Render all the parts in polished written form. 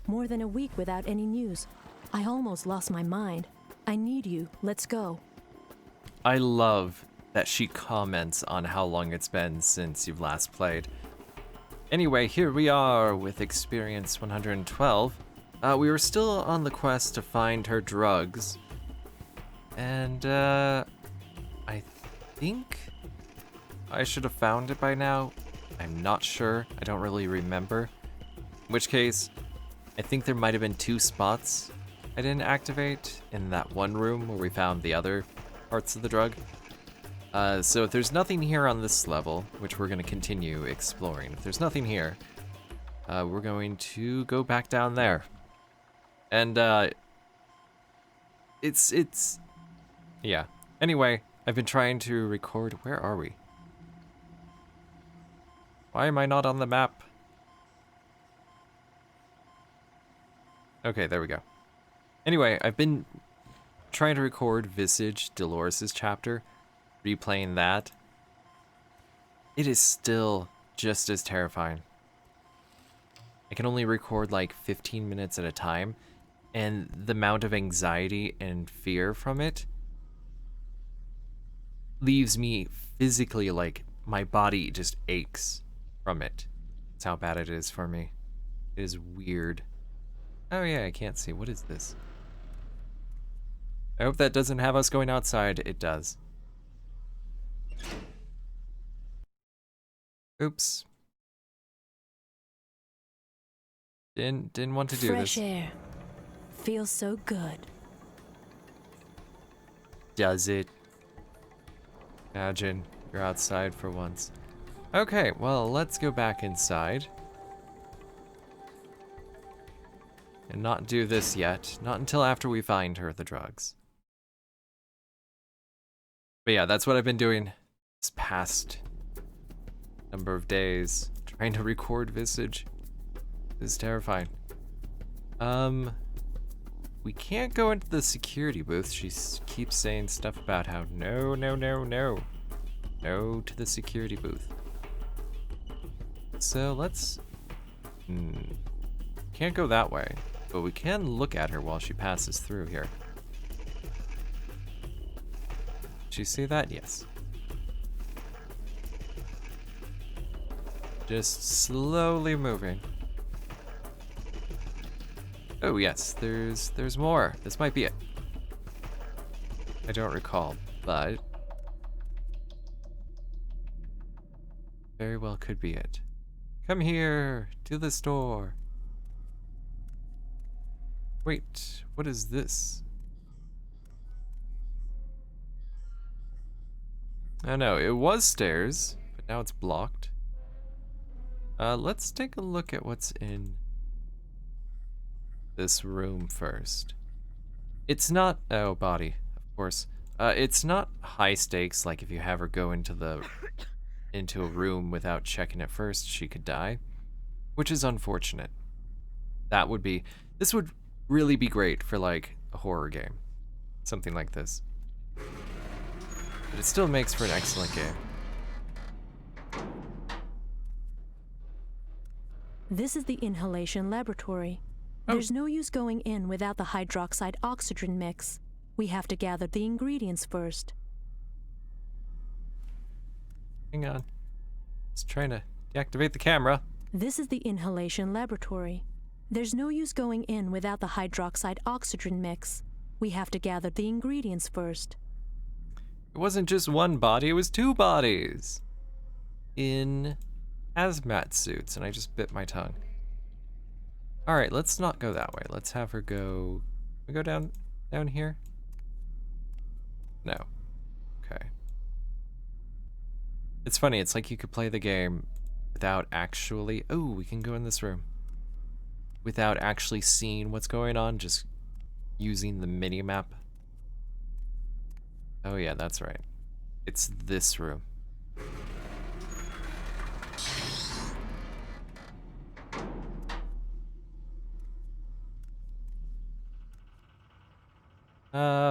More than a week without any news. I almost lost my mind. I need you. Let's go. I love that she comments on how long it's been since you've last played. Anyway, here we are with experience 112. We were still on the quest to find her drugs. And, I think I should have found it by now. I'm not sure. I don't really remember. In which case, I think there might have been 2 spots I didn't activate in that one room where we found the other parts of the drug. So if there's nothing here on this level, which we're going to continue exploring, if there's nothing here, we're going to go back down there. And, yeah. Anyway, I've been trying to record. Where are we? Why am I not on the map? Okay, there we go. Anyway, I've been trying to record Visage, Dolores' chapter, replaying that. It is still just as terrifying. I can only record like 15 minutes at a time, and the amount of anxiety and fear from it leaves me physically, like, my body just aches from it. That's how bad it is for me. It is weird. Oh yeah, I can't see. What is this? I hope that doesn't have us going outside. It does. Oops. Didn't want to do this. Fresh air. Feels so good. Does it? Imagine you're outside for once. Okay, well, let's go back inside. And not do this yet. Not until after we find her the drugs. But yeah, that's what I've been doing this past number of days. Trying to record Visage. This is terrifying. We can't go into the security booth. She keeps saying stuff about how no to the security booth. So let's... Can't go that way, but we can look at her while she passes through here. Did you see that? Yes. Just slowly moving. Oh yes, there's more. This might be it. I don't recall, but very well could be it. Come here to the store. Wait, what is this? Oh no, it was stairs, but now it's blocked. Let's take a look at what's in this room first. It's not, oh, body, of course. It's not high stakes, like if you have her go into a room without checking it first, she could die, which is unfortunate. This would really be great for like a horror game, something like this. But it still makes for an excellent game. This is the inhalation laboratory. There's no use going in without the hydroxide oxydrin mix. We have to gather the ingredients first. Hang on. Just trying to deactivate the camera. This is the inhalation laboratory. There's no use going in without the hydroxide oxydrin mix. We have to gather the ingredients first. It wasn't just one body, it was 2 bodies. In hazmat suits, and I just bit my tongue. Alright, let's not go that way. Let's have her go... Can we go down here? No. Okay. It's funny, it's like you could play the game without actually... Oh, we can go in this room. Without actually seeing what's going on, just using the mini-map. Oh yeah, that's right. It's this room.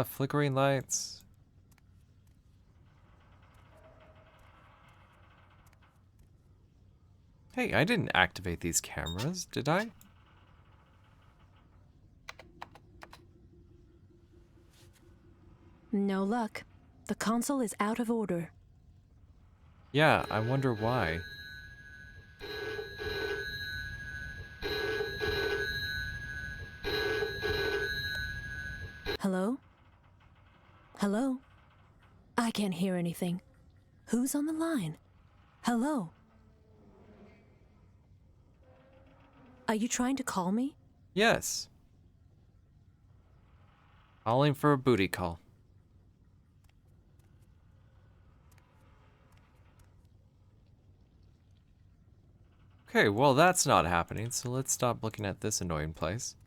Flickering lights. Hey, I didn't activate these cameras, did I? No luck. The console is out of order. Yeah, I wonder why. Hello? Hello? I can't hear anything. Who's on the line? Hello? Are you trying to call me? Yes. Calling for a booty call. Okay, well that's not happening, so let's stop looking at this annoying place.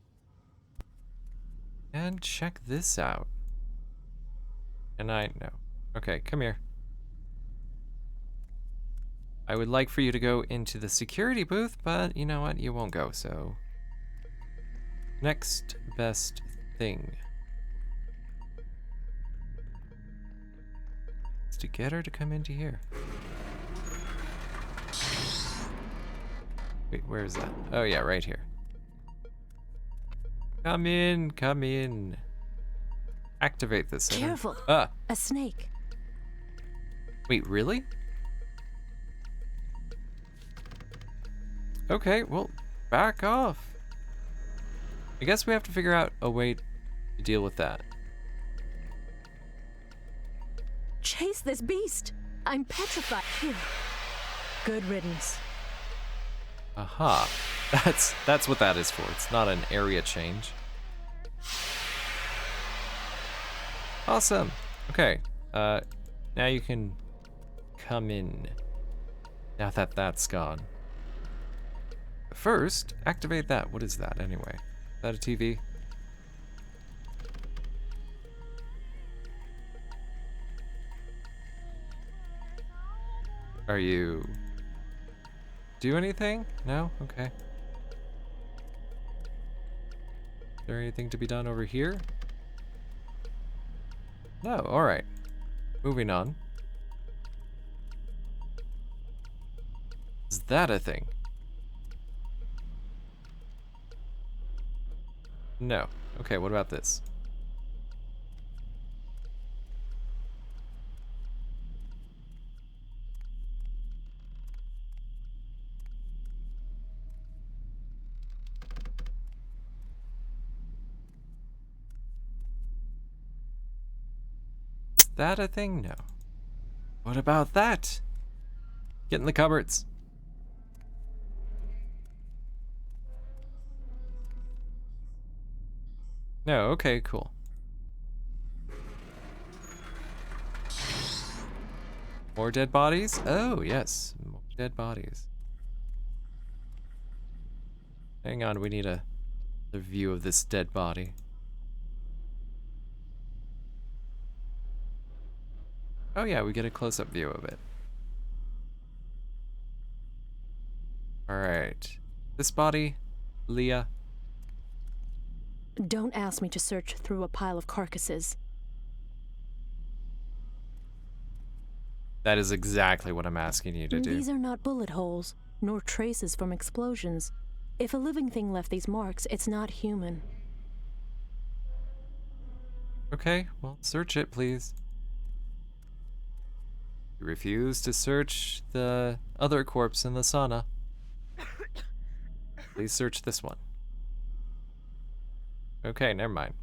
And check this out. And no. Okay, come here. I would like for you to go into the security booth, but you know what? You won't go, so... Next best thing. Is to get her to come into here. Wait, where is that? Oh yeah, right here. Come in, come in. Activate this. Careful! Ah! A snake. Wait, really? Okay, well, back off. I guess we have to figure out a way to deal with that. Chase this beast! I'm petrified. Here. Good riddance. Aha. That's what that is for. It's not an area change. Awesome. Okay. Now you can come in. Now that that's gone. First, activate that. What is that anyway? Is that a TV? Are you... do anything? No? Okay. Is there anything to be done over here? No, alright. Moving on. Is that a thing? No. Okay, what about this? Is that a thing? No. What about that? Get in the cupboards. No, okay, cool. More dead bodies? Oh, yes. More dead bodies. Hang on, we need a view of this dead body. Oh yeah, we get a close-up view of it. Alright. This body, Lea. Don't ask me to search through a pile of carcasses. That is exactly what I'm asking you to do. These are not bullet holes, nor traces from explosions. If a living thing left these marks, it's not human. Okay, well, search it, please. You refuse to search the other corpse in the sauna. Please search this one. Okay, never mind.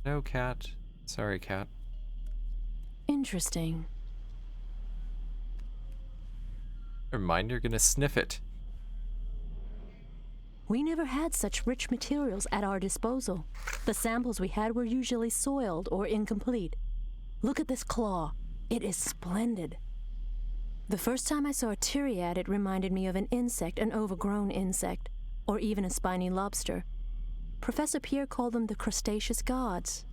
No cat. Sorry, cat. Interesting. Never mind, you're gonna sniff it. We never had such rich materials at our disposal. The samples we had were usually soiled or incomplete. Look at this claw. It is splendid. The first time I saw a Tyriad, it reminded me of an insect, an overgrown insect, or even a spiny lobster. Professor Pierre called them the crustaceous gods.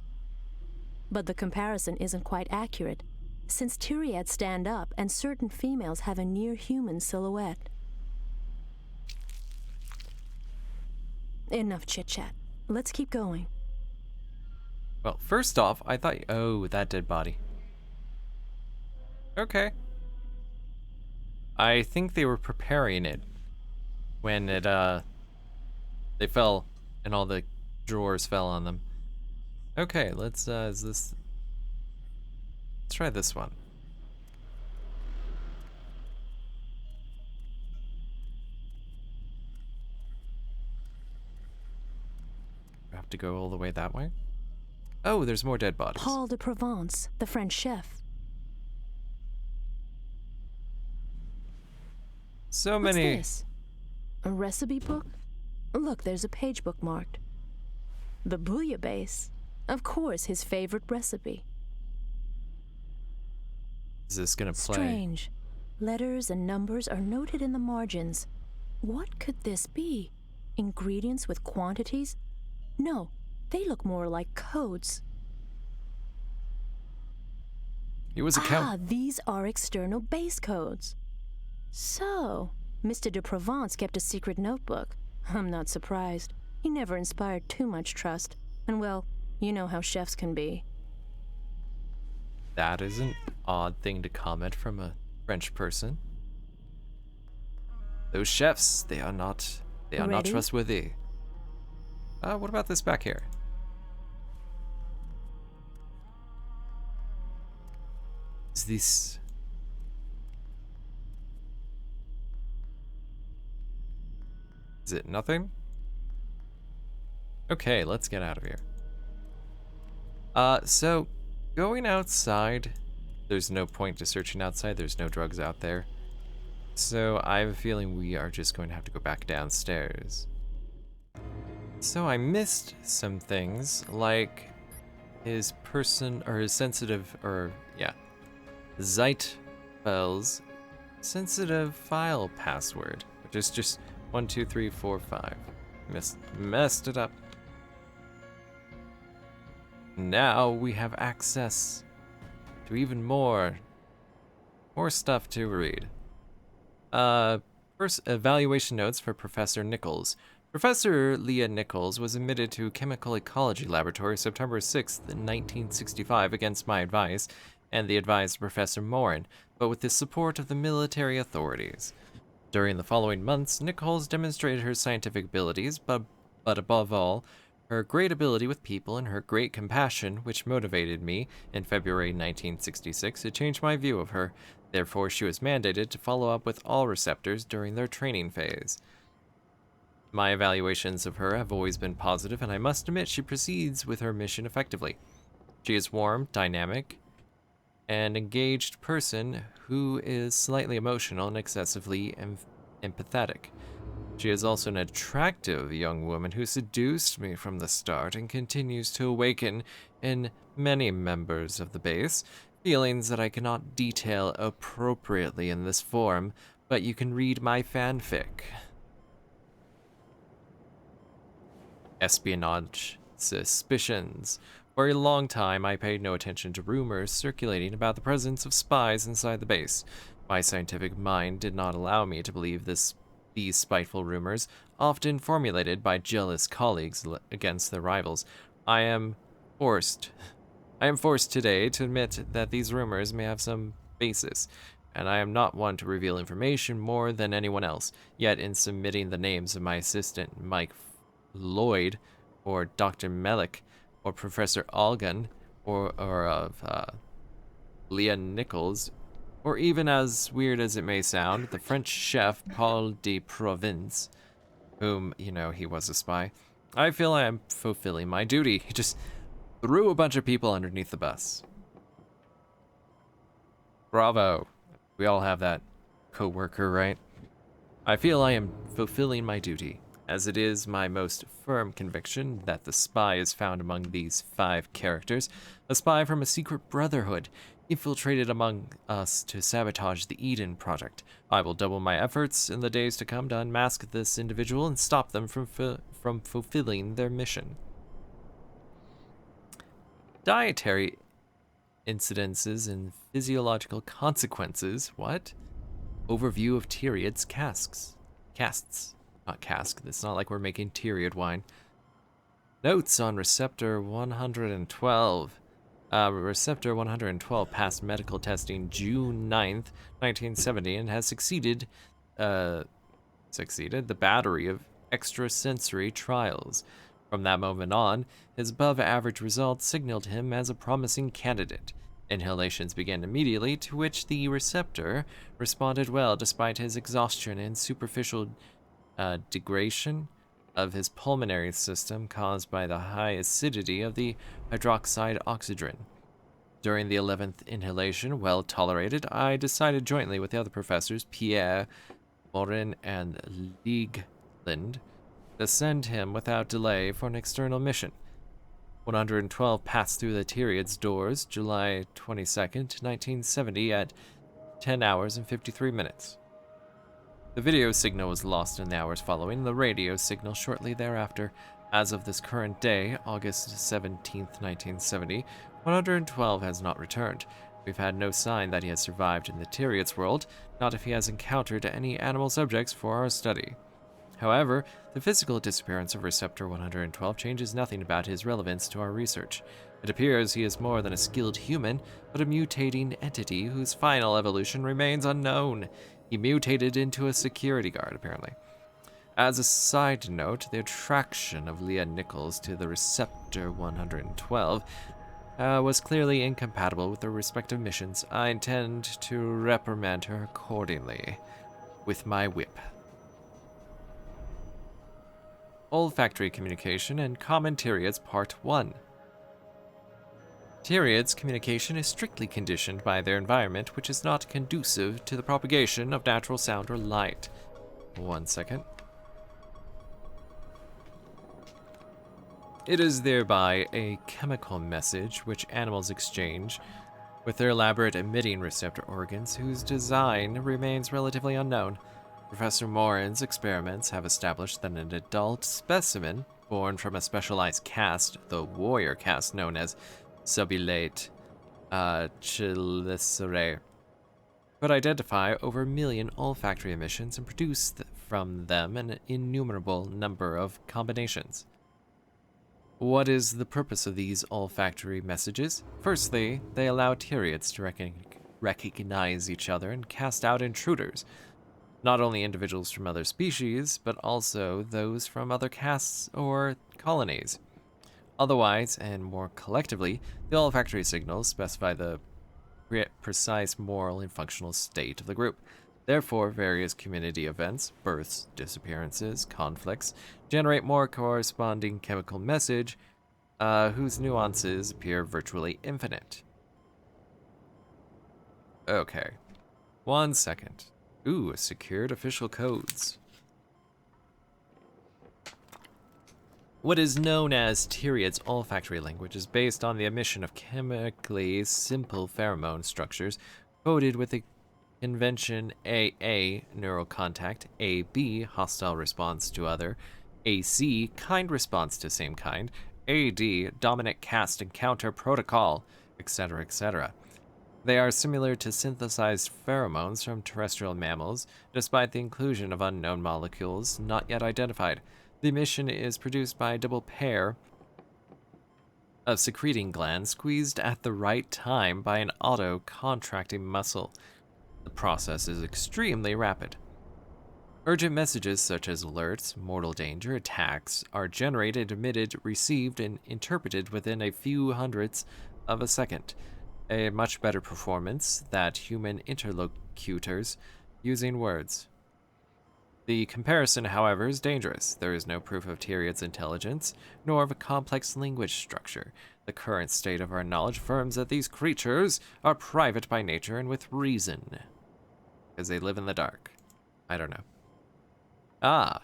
But the comparison isn't quite accurate, since Tyriads stand up and certain females have a near-human silhouette. Enough chit-chat. Let's keep going. Well, first off, I thought... oh, that dead body. Okay. I think they were preparing it when it, they fell and all the drawers fell on them. Okay, let's let's try this one. I have to go all the way that way? Oh, there's more dead bodies. Paul de Provence, the French chef. So What's many. this? A recipe book? Look, there's a page bookmarked. The bouillabaisse. Of course, his favorite recipe. Is this gonna play? Strange. Letters and numbers are noted in the margins. What could this be? Ingredients with quantities? No, they look more like codes. He was a count. These are external base codes. So, Mr. de Provence kept a secret notebook. I'm not surprised. He never inspired too much trust. And well, you know how chefs can be. That is an odd thing to comment from a French person. Those chefs, they are not trustworthy. What about this back here? Is this... Is it nothing? Okay, let's get out of here. So, going outside, there's no point to searching outside, there's no drugs out there. So, I have a feeling we are just going to have to go back downstairs. So, I missed some things, like his sensitive, Zeitfel's sensitive file password, which is just 12345. Messed it up. Now we have access to even more stuff to read. First, evaluation notes for Professor Nichols. Professor Lea Nichols was admitted to Chemical Ecology Laboratory September 6th, 1965 against my advice and the advice of Professor Morin, but with the support of the military authorities. During the following months, Nichols demonstrated her scientific abilities, but above all, her great ability with people and her great compassion, which motivated me, in February 1966, to change my view of her. Therefore, she was mandated to follow up with all receptors during their training phase. My evaluations of her have always been positive, and I must admit she proceeds with her mission effectively. She is warm, dynamic, and engaged person who is slightly emotional and excessively empathetic. She is also an attractive young woman who seduced me from the start and continues to awaken in many members of the base feelings that I cannot detail appropriately in this forum, but you can read my fanfic. Espionage suspicions. For a long time, I paid no attention to rumors circulating about the presence of spies inside the base. My scientific mind did not allow me to believe these spiteful rumors, often formulated by jealous colleagues against their rivals. I am forced today to admit that these rumors may have some basis, and I am not one to reveal information more than anyone else. Yet in submitting the names of my assistant, Mike Lloyd, or Dr. Melick, or Professor Algan, or of Lea Nichols, or even, as weird as it may sound, the French chef Paul de Provence, whom, he was a spy, I feel I am fulfilling my duty. He just threw a bunch of people underneath the bus. Bravo. We all have that co-worker, right? I feel I am fulfilling my duty, as it is my most firm conviction that the spy is found among these 5 characters, a spy from a secret brotherhood, infiltrated among us to sabotage the EDEHN Project. I will double my efforts in the days to come to unmask this individual and stop them from fulfilling their mission. Dietary incidences and physiological consequences. What? Overview of Tyriad's casts. Not cask. It's not like we're making Tyriad wine. Notes on Receptor 112. Receptor 112 passed medical testing June 9th, 1970, and has succeeded the battery of extrasensory trials. From that moment on, his above-average results signaled him as a promising candidate. Inhalations began immediately, to which the receptor responded well despite his exhaustion and superficial degradation of his pulmonary system caused by the high acidity of the hydroxide oxydrin. During the 11th inhalation, well tolerated, I decided jointly with the other professors, Pierre, Morin, and Liegland, to send him without delay for an external mission. 112 passed through the Tyriad's doors July 22nd, 1970 at 10 hours and 53 minutes. The video signal was lost in the hours following, the radio signal shortly thereafter. As of this current day, August 17th, 1970, 112 has not returned. We've had no sign that he has survived in the Tyriad's world, not if he has encountered any animal subjects for our study. However, the physical disappearance of Receptor 112 changes nothing about his relevance to our research. It appears he is more than a skilled human, but a mutating entity whose final evolution remains unknown. He mutated into a security guard, apparently. As a side note, the attraction of Lea Nichols to the Receptor 112 was clearly incompatible with their respective missions. I intend to reprimand her accordingly with my whip. Olfactory Communication and Common Tyriads Part 1. Tyriads' communication is strictly conditioned by their environment, which is not conducive to the propagation of natural sound or light. 1 second. It is thereby a chemical message which animals exchange with their elaborate emitting receptor organs, whose design remains relatively unknown. Professor Morin's experiments have established that an adult specimen, born from a specialized caste, the Voyeur caste known as Subulate Chelicerae, could identify over 1 million olfactory emissions and produce from them an innumerable number of combinations. What is the purpose of these olfactory messages? Firstly, they allow Tyriads to recognize each other and cast out intruders, not only individuals from other species, but also those from other castes or colonies. Otherwise, and more collectively, the olfactory signals specify the precise moral and functional state of the group. Therefore, various community events, births, disappearances, conflicts, generate more corresponding chemical message, whose nuances appear virtually infinite. Okay. 1 second. Ooh, secured official codes. What is known as Tyriad's olfactory language is based on the emission of chemically simple pheromone structures coded with the convention AA, neural contact, AB, hostile response to other, AC, kind response to same kind, AD, dominant cast encounter protocol, etc., etc. They are similar to synthesized pheromones from terrestrial mammals, despite the inclusion of unknown molecules not yet identified. The emission is produced by a double pair of secreting glands squeezed at the right time by an auto-contracting muscle. The process is extremely rapid. Urgent messages such as alerts, mortal danger, attacks are generated, emitted, received, and interpreted within a few hundredths of a second. A much better performance than human interlocutors using words. The comparison, however, is dangerous. There is no proof of Tyriad's intelligence, nor of a complex language structure. The current state of our knowledge affirms that these creatures are private by nature and with reason. Because they live in the dark. I don't know. Ah.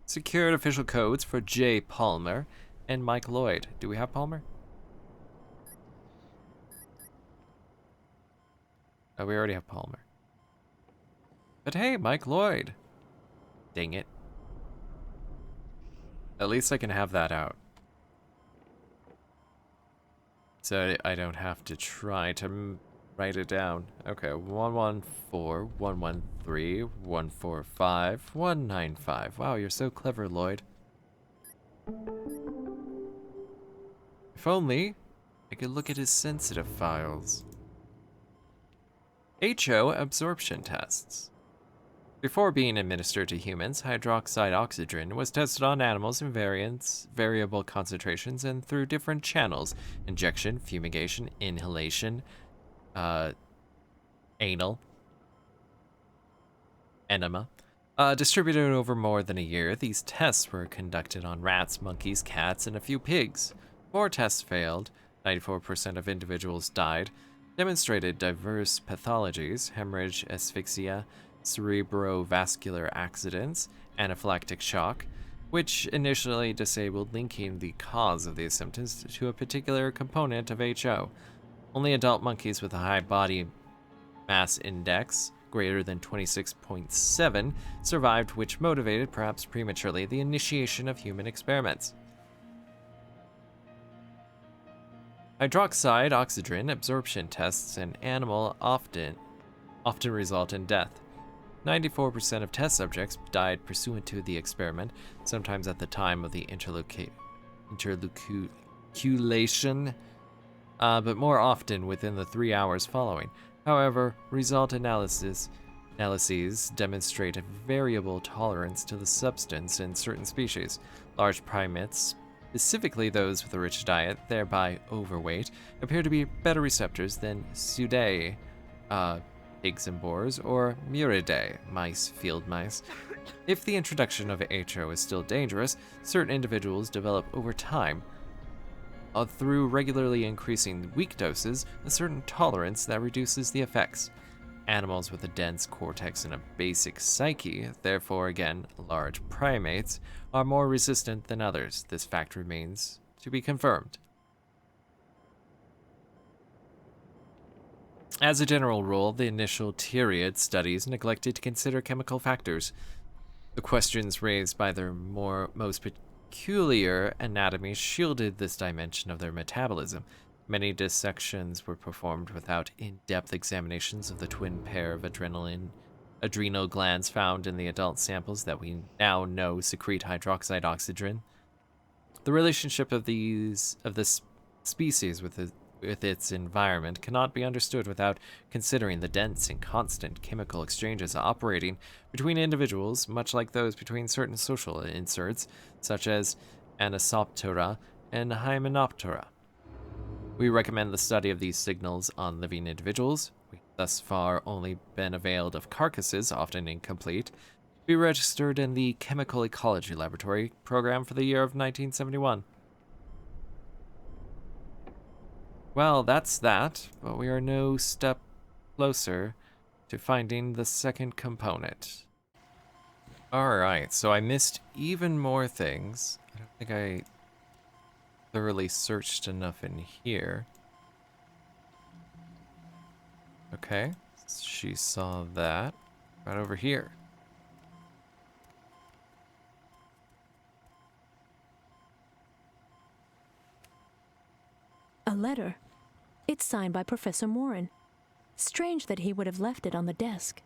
Secured official codes for J. Palmer and Mike Lloyd. Do we have Palmer? Oh, we already have Palmer. But hey, Mike Lloyd. Dang it. At least I can have that out. So I don't have to try to write it down. Okay, 114, 113, 145, 195. Wow, you're so clever, Lloyd. If only I could look at his sensitive files. HO absorption tests. Before being administered to humans, hydroxide oxydrin was tested on animals in variable concentrations and through different channels: injection, fumigation, inhalation, anal, enema. Distributed over more than a year, these tests were conducted on rats, monkeys, cats, and a few pigs. 4 tests failed, 94% of individuals died, demonstrated diverse pathologies: hemorrhage, asphyxia, cerebrovascular accidents, anaphylactic shock, which initially disabled linking the cause of these symptoms to a particular component of HO. Only adult monkeys with a high body mass index greater than 26.7 survived, which motivated, perhaps prematurely, the initiation of human experiments. Hydroxide oxydrin absorption tests in animal often result in death. 94% of test subjects died pursuant to the experiment, sometimes at the time of the interlocution, but more often within the 3 hours following. However, result analyses demonstrate a variable tolerance to the substance in certain species. Large primates, specifically those with a rich diet, thereby overweight, appear to be better receptors than Suidae, pigs and boars, or Muridae, field mice. If the introduction of HO is still dangerous, certain individuals develop over time, through regularly increasing weak doses, a certain tolerance that reduces the effects. Animals with a dense cortex and a basic psyche, therefore again large primates, are more resistant than others. This fact remains to be confirmed. As a general rule, the initial Tyriid studies neglected to consider chemical factors. The questions raised by their most peculiar anatomy shielded this dimension of their metabolism. Many dissections were performed without in-depth examinations of the twin pair of adrenal glands found in the adult samples that we now know secrete hydroxide oxydrin. The relationship of this species with its environment cannot be understood without considering the dense and constant chemical exchanges operating between individuals, much like those between certain social inserts, such as Anisoptera and Hymenoptera. We recommend the study of these signals on living individuals. We've thus far only been availed of carcasses, often incomplete. We registered in the Chemical Ecology Laboratory program for the year of 1971. Well, that's that, but we are no step closer to finding the second component. Alright, so I missed even more things. I don't think I thoroughly searched enough in here. Okay, she saw that. Right over here. A letter. It's signed by Professor Morin. Strange that he would have left it on the desk.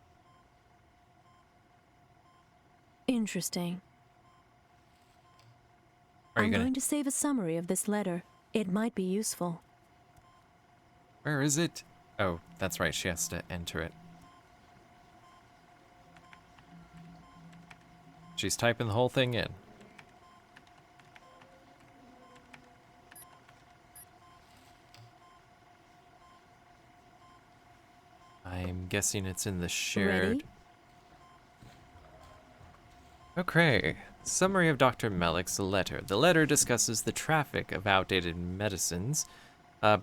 Interesting. I'm going to save a summary of this letter. It might be useful. Where is it? Oh, that's right. She has to enter it. She's typing the whole thing in. I'm guessing it's in the shared... Ready? Okay. Summary of Dr. Mellick's letter. The letter discusses the traffic of outdated medicines,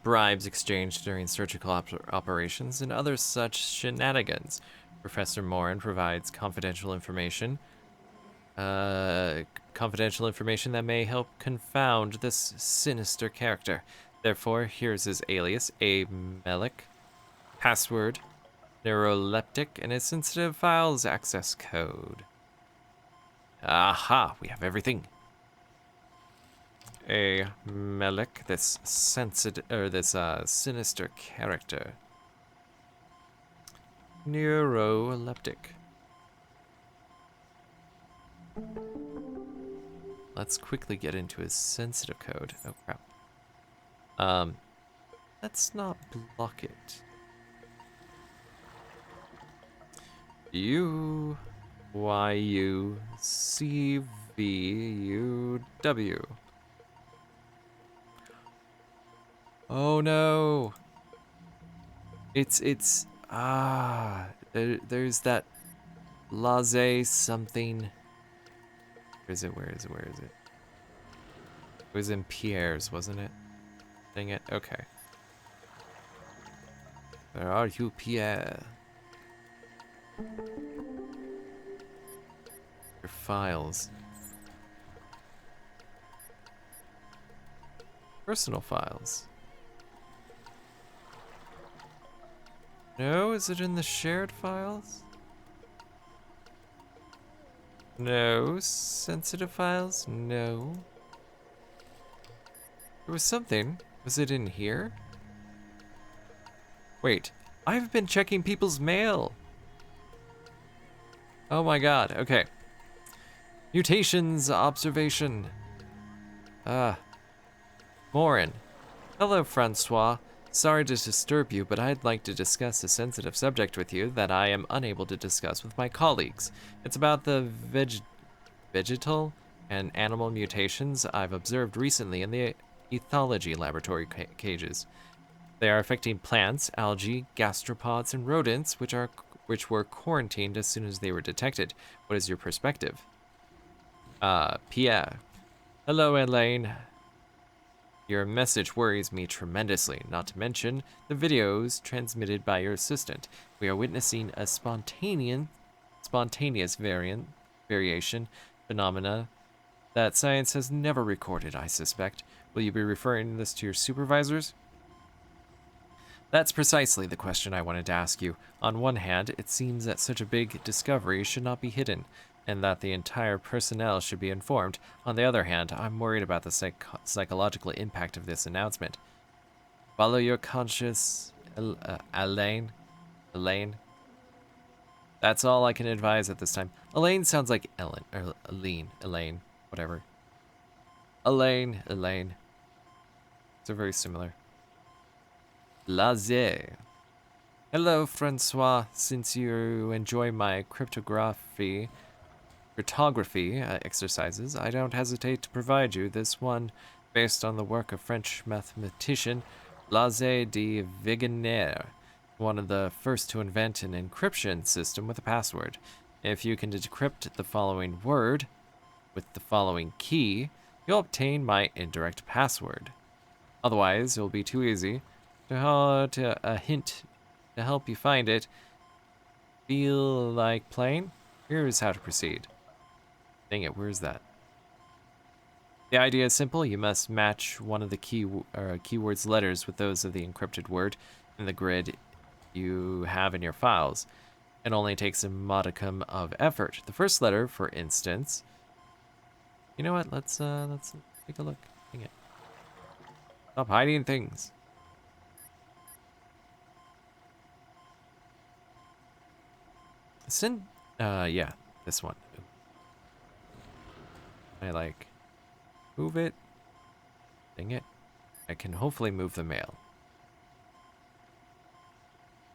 bribes exchanged during surgical operations, and other such shenanigans. Professor Morin provides confidential information that may help confound this sinister character. Therefore, here's his alias, A. Mellick, password, neuroleptic, and his sensitive files access code. Aha, we have everything. A. Mellick, this sinister character. Neuroleptic. Let's quickly get into his sensitive code. Oh crap. Let's not block it. You YUCVUW. Oh no! There's that Blaise something. Where is it? Where is it? Where is it? It was in Pierre's, wasn't it? Dang it. Okay. Where are you, Pierre? Your files. Personal files. No, is it in the shared files? No. Sensitive files? No. There was something. Was it in here? Wait, I've been checking people's mail. Oh my god, okay. Mutations observation. Morin. Hello, Francois. Sorry to disturb you, but I'd like to discuss a sensitive subject with you that I am unable to discuss with my colleagues. It's about the vegetal and animal mutations I've observed recently in the ethology laboratory cages. They are affecting plants, algae, gastropods, and rodents, which were quarantined as soon as they were detected. What is your perspective? Pierre. Hello, Elaine. Your message worries me tremendously, not to mention the videos transmitted by your assistant. We are witnessing a spontaneous variation phenomena that science has never recorded, I suspect. Will you be referring this to your supervisors? That's precisely the question I wanted to ask you. On one hand, it seems that such a big discovery should not be hidden, and that the entire personnel should be informed. On the other hand, I'm worried about the psychological impact of this announcement. Follow your conscience, Elaine. Elaine. That's all I can advise at this time. Elaine sounds like Ellen, or Elaine, whatever. Elaine. They're very similar. Blaise. Hello, Francois. Since you enjoy my cryptography exercises, I don't hesitate to provide you this one based on the work of French mathematician Blaise de Vigenère, one of the first to invent an encryption system with a password. If you can decrypt the following word with the following key, you'll obtain my indirect password. Otherwise, it'll be too easy. A hint to help you find it. Feel like playing? Here's how to proceed. Dang it, where's that? The idea is simple. You must match one of the keyword's letters with those of the encrypted word in the grid you have in your files. It only takes a modicum of effort. The first letter, for instance. You know what? Let's take a look. Dang it. Stop hiding things. Yeah, this one. I move it. Dang it. I can hopefully move the mail.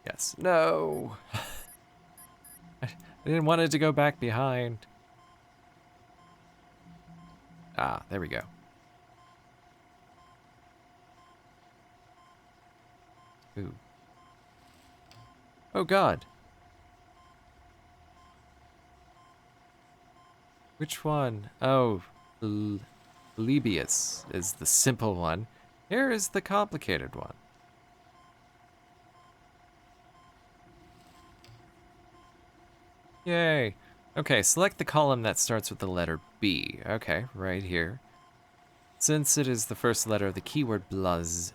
Yes. No. I didn't want it to go back behind. Ah, there we go. Ooh. Oh God. Which one? Oh, Polybius is the simple one. Here is the complicated one. Yay. Okay, select the column that starts with the letter B. Okay, right here. Since it is the first letter of the keyword Blaise,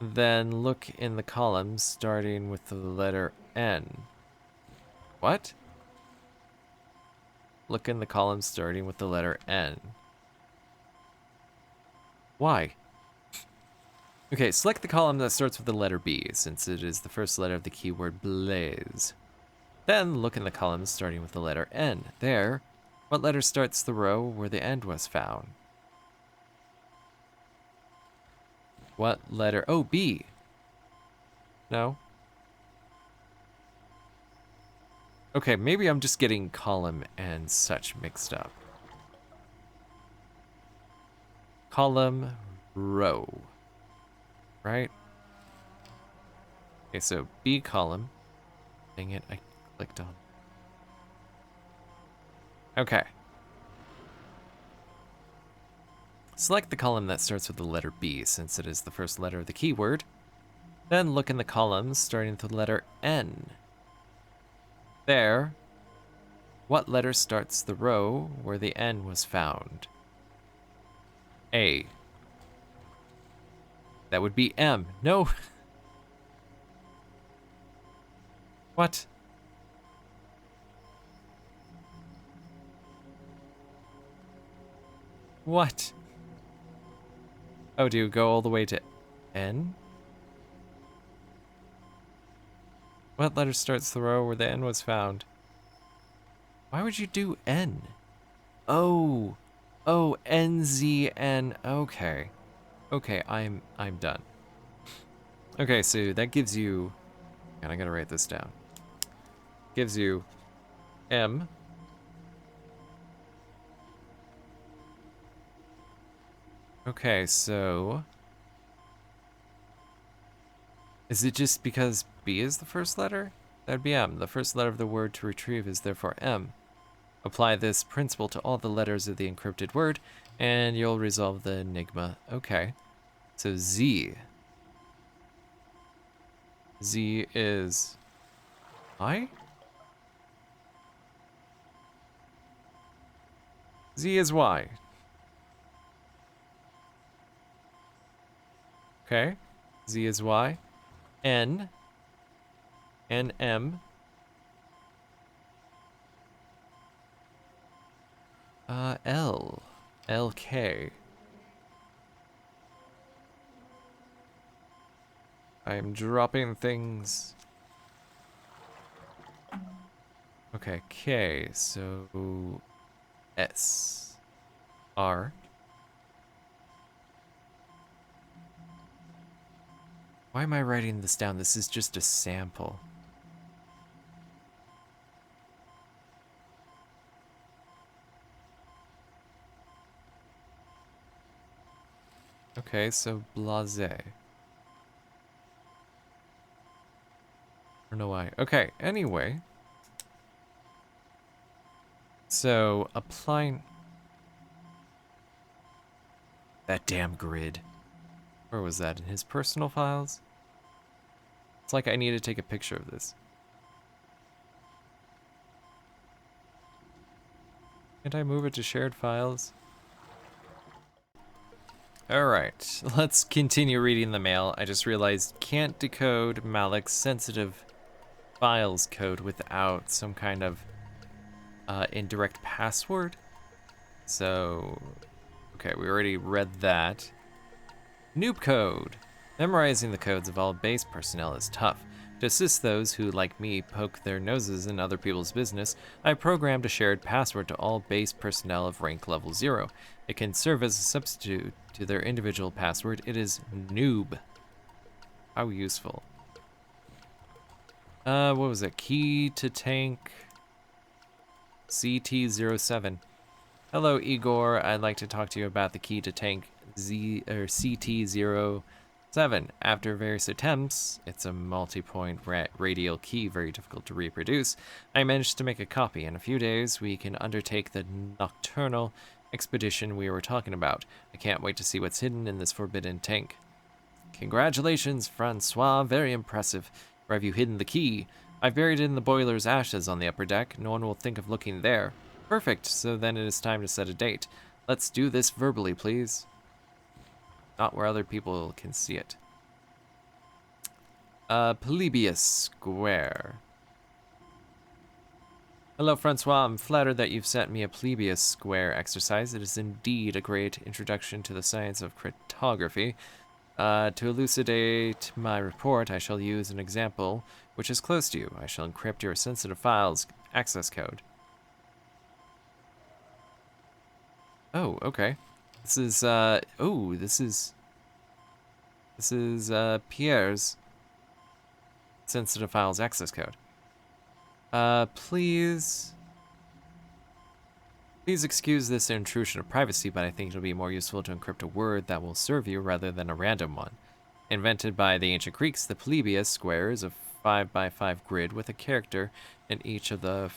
then look in the column starting with the letter N. What? Look in the column starting with the letter N. Why? Okay, select the column that starts with the letter B, since it is the first letter of the keyword Blaise. Then look in the column starting with the letter N. There, what letter starts the row where the end was found? What letter? Oh, B. No. Okay, maybe I'm just getting column and such mixed up. Column, row. Right? Okay, so B column. Dang it, I clicked on. Okay. Select the column that starts with the letter B, since it is the first letter of the keyword. Then look in the columns starting with the letter N. There, what letter starts the row where the N was found? A. That would be M. No. What? What? Oh, do you go all the way to N? What letter starts the row where the N was found? Why would you do N? Oh. Oh, NZN. Okay. Okay, I'm done. Okay, so that gives you, and I gotta write this down. Gives you M. Okay, so is it just because B is the first letter? That'd be M. The first letter of the word to retrieve is therefore M. Apply this principle to all the letters of the encrypted word, and you'll resolve the enigma. Okay. So Z. Z is I? Z is Y. Okay. Z is Y. N. N M. L. L K. I'm dropping things. Okay, K, so S. R. Why am I writing this down? This is just a sample. Okay, so Blaise. I don't know why. Okay, anyway. So, applying... That damn grid. Where was that? In his personal files? It's like I need to take a picture of this. Can't I move it to shared files? Alright, let's continue reading the mail. I just realized can't decode Malik's sensitive files code without some kind of indirect password. So, okay, we already read that. Noob code. Memorizing the codes of all base personnel is tough. To assist those who, like me, poke their noses in other people's business, I programmed a shared password to all base personnel of rank level 0. It can serve as a substitute to their individual password. It is noob. How useful. What was it? Key to tank CT07. Hello, Igor. I'd like to talk to you about the key to tank CT07. After various attempts, it's a multi-point radial key, very difficult to reproduce. I managed to make a copy. In a few days, we can undertake the nocturnal expedition we were talking about. I can't wait to see what's hidden in this forbidden tank. Congratulations, Francois. Very impressive. Where have you hidden the key? I've buried it in the boiler's ashes on the upper deck. No one will think of looking there. Perfect. So then it is time to set a date. Let's do this verbally, please. Not where other people can see it. Polybius Square. Hello, Francois. I'm flattered that you've sent me a Polybius Square exercise. It is indeed a great introduction to the science of cryptography. To elucidate my report, I shall use an example which is close to you. I shall encrypt your sensitive files access code. Oh, okay. This is, this is Pierre's sensitive files access code. Please excuse this intrusion of privacy, but I think it'll be more useful to encrypt a word that will serve you rather than a random one. Invented by the ancient Greeks, the Polybius square is a 5x5 grid with a character in each of the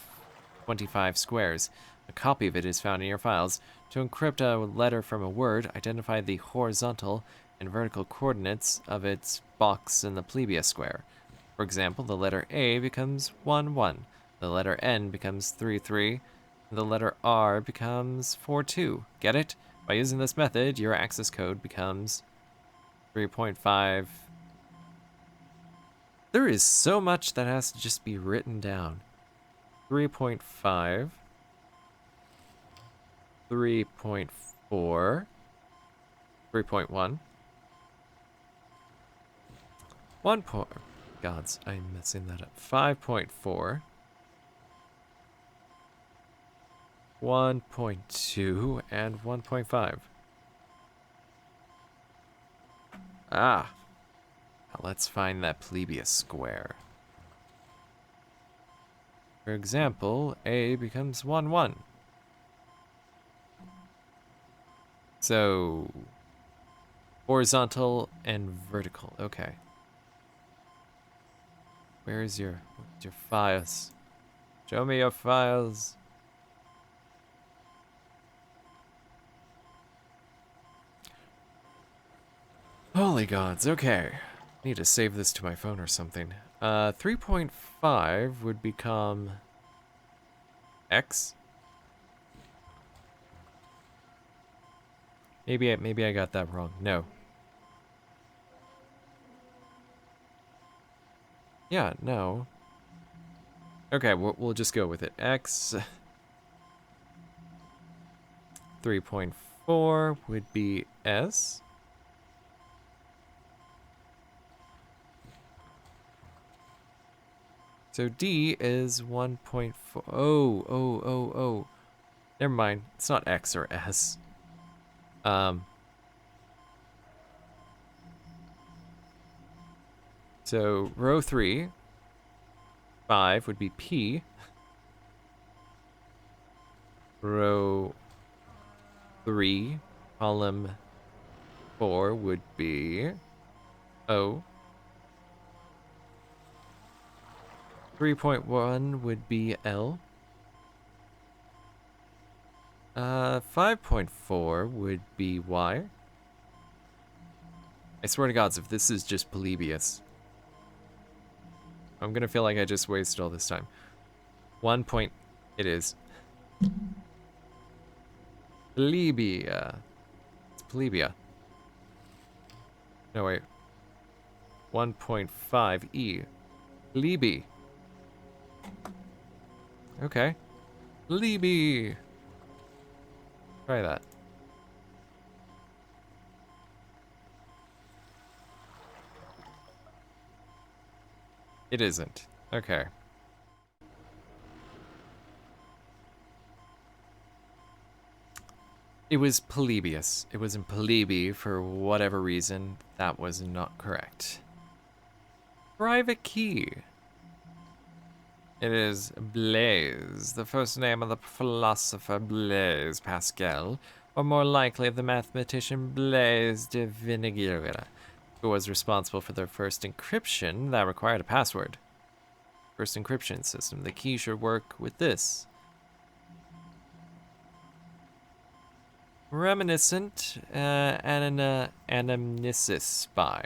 25 squares. A copy of it is found in your files. To encrypt a letter from a word, identify the horizontal and vertical coordinates of its box in the Polybius square. For example, the letter A becomes 1, 1. The letter N becomes 3, 3. And the letter R becomes 4, 2. Get it? By using this method, your access code becomes 3.5. There is so much that has to just be written down. 3.5. 3.4. 3.1. 1. Gods, I'm messing that up. 5.4. 1.2 and 1.5. Ah. Now let's find that Polybius square. For example, A becomes 1, 1. So, horizontal and vertical. Okay. Where's your files? Show me your files. Holy gods, okay. Need to save this to my phone or something. 3.5 would become X. Maybe I got that wrong. No. Yeah, no. Okay, we'll just go with it. X. 3.4 would be S. So D is 1.4. Oh. Never mind. It's not X or S. So row 3, 5 would be P. Row 3, column 4 would be O. 3.1 would be L. 5.4 would be Y. I swear to gods, if this is just Polybius, I'm gonna feel like I just wasted all this time. 1 point... It is. Polybia. It's Polybia. No, wait. 1.5 E. Polybi. Okay. Polybi. Try that. It isn't. Okay. It was Polybius. It was in Polybi for whatever reason. That was not correct. Private key. It is Blaise, the first name of the philosopher Blaise Pascal, or more likely of the mathematician Blaise de Vigenère, who was responsible for the first encryption that required a password. First encryption system. The key should work with this. Reminiscent anamnesis by.